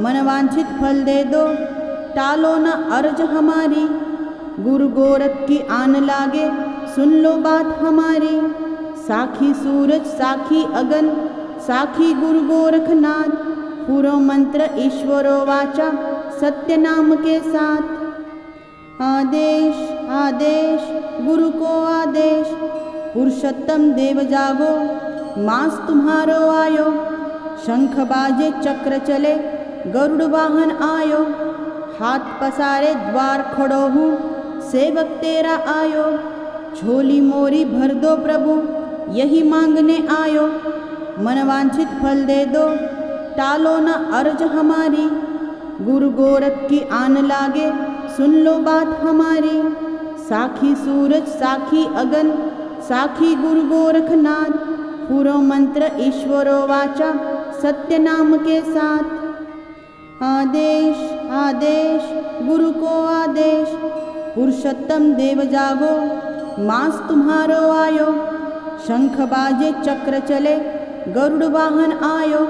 मनवांछित फल दे दो, टालो न अर्ज हमारी। गुरु गोरख की आन लागे, सुन लो बात हमारी। साखी सूरज साखी अगन साखी गुरु गोरखनाथ, पूरो मंत्र ईश्वरो वाचा सत्य नाम के साथ। आदेश आदेश गुरु को आदेश, पुरुषोत्तम देव जागो, मास तुम्हारो आयो। शंख बाजे चक्र चले, गरुड़ वाहन आयो। हाथ पसारे द्वार खड़ो हूँ, सेवक तेरा आयो। झोली मोरी भर दो प्रभु, यही मांगने आयो। मनवांछित फल दे दो, टालो न अर्ज हमारी। गुरु गोरख की आन लागे, सुन लो बात हमारी। साखी सूरज साखी अगन साखी गुरु गोरखनाथ, पूरो मंत्र ईश्वरो वाचा सत्य नाम के साथ। आदेश आदेश गुरु को आदेश, पुरुषोत्तम देव जागो, मास तुम्हारो आयो। शंख बाजे चक्र चले, गरुड़ वाहन आयो।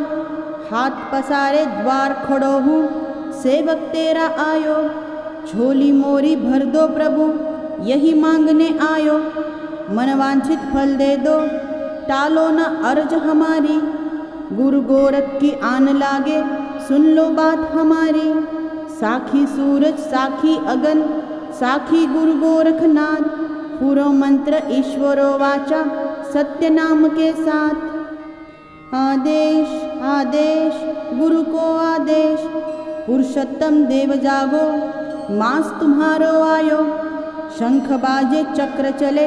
हाथ पसारे द्वार खड़ो हूँ, सेवक तेरा आयो। झोली मोरी भर दो प्रभु, यही मांगने आयो। मनवांछित फल दे दो, टालो न अर्ज हमारी। गुरु गोरख की आन लागे, सुन लो बात हमारी। साखी सूरज साखी अगन साखी गुरु गोरखनाथ, पूरो मंत्र ईश्वरो वाचा सत्य नाम के साथ। आदेश आदेश गुरु को आदेश, पुरुषोत्तम देव जागो, मास तुम्हारो आयो। शंख बाजे चक्र चले,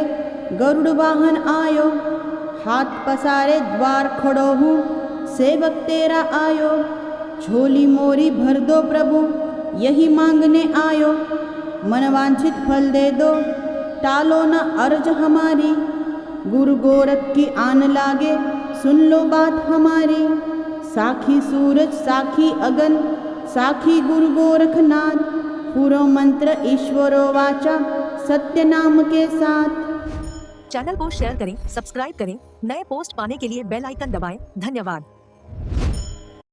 गरुड़ वाहन आयो। हाथ पसारे द्वार खड़ो हूँ, सेवक तेरा आयो। झोली मोरी भर दो प्रभु, यही मांगने आयो। मनवांछित फल दे दो, टालो न अर्ज हमारी। गुरु गोरख की आन लागे, सुन लो बात हमारी। साखी सूरज साखी अगन साखी गुरु गोरखनाथ, पूरो मंत्र ईश्वरो वाचा सत्य नाम के साथ। चैनल को शेयर करें, सब्सक्राइब करें, नए पोस्ट पाने के लिए बेल आइकन दबाएं। धन्यवाद।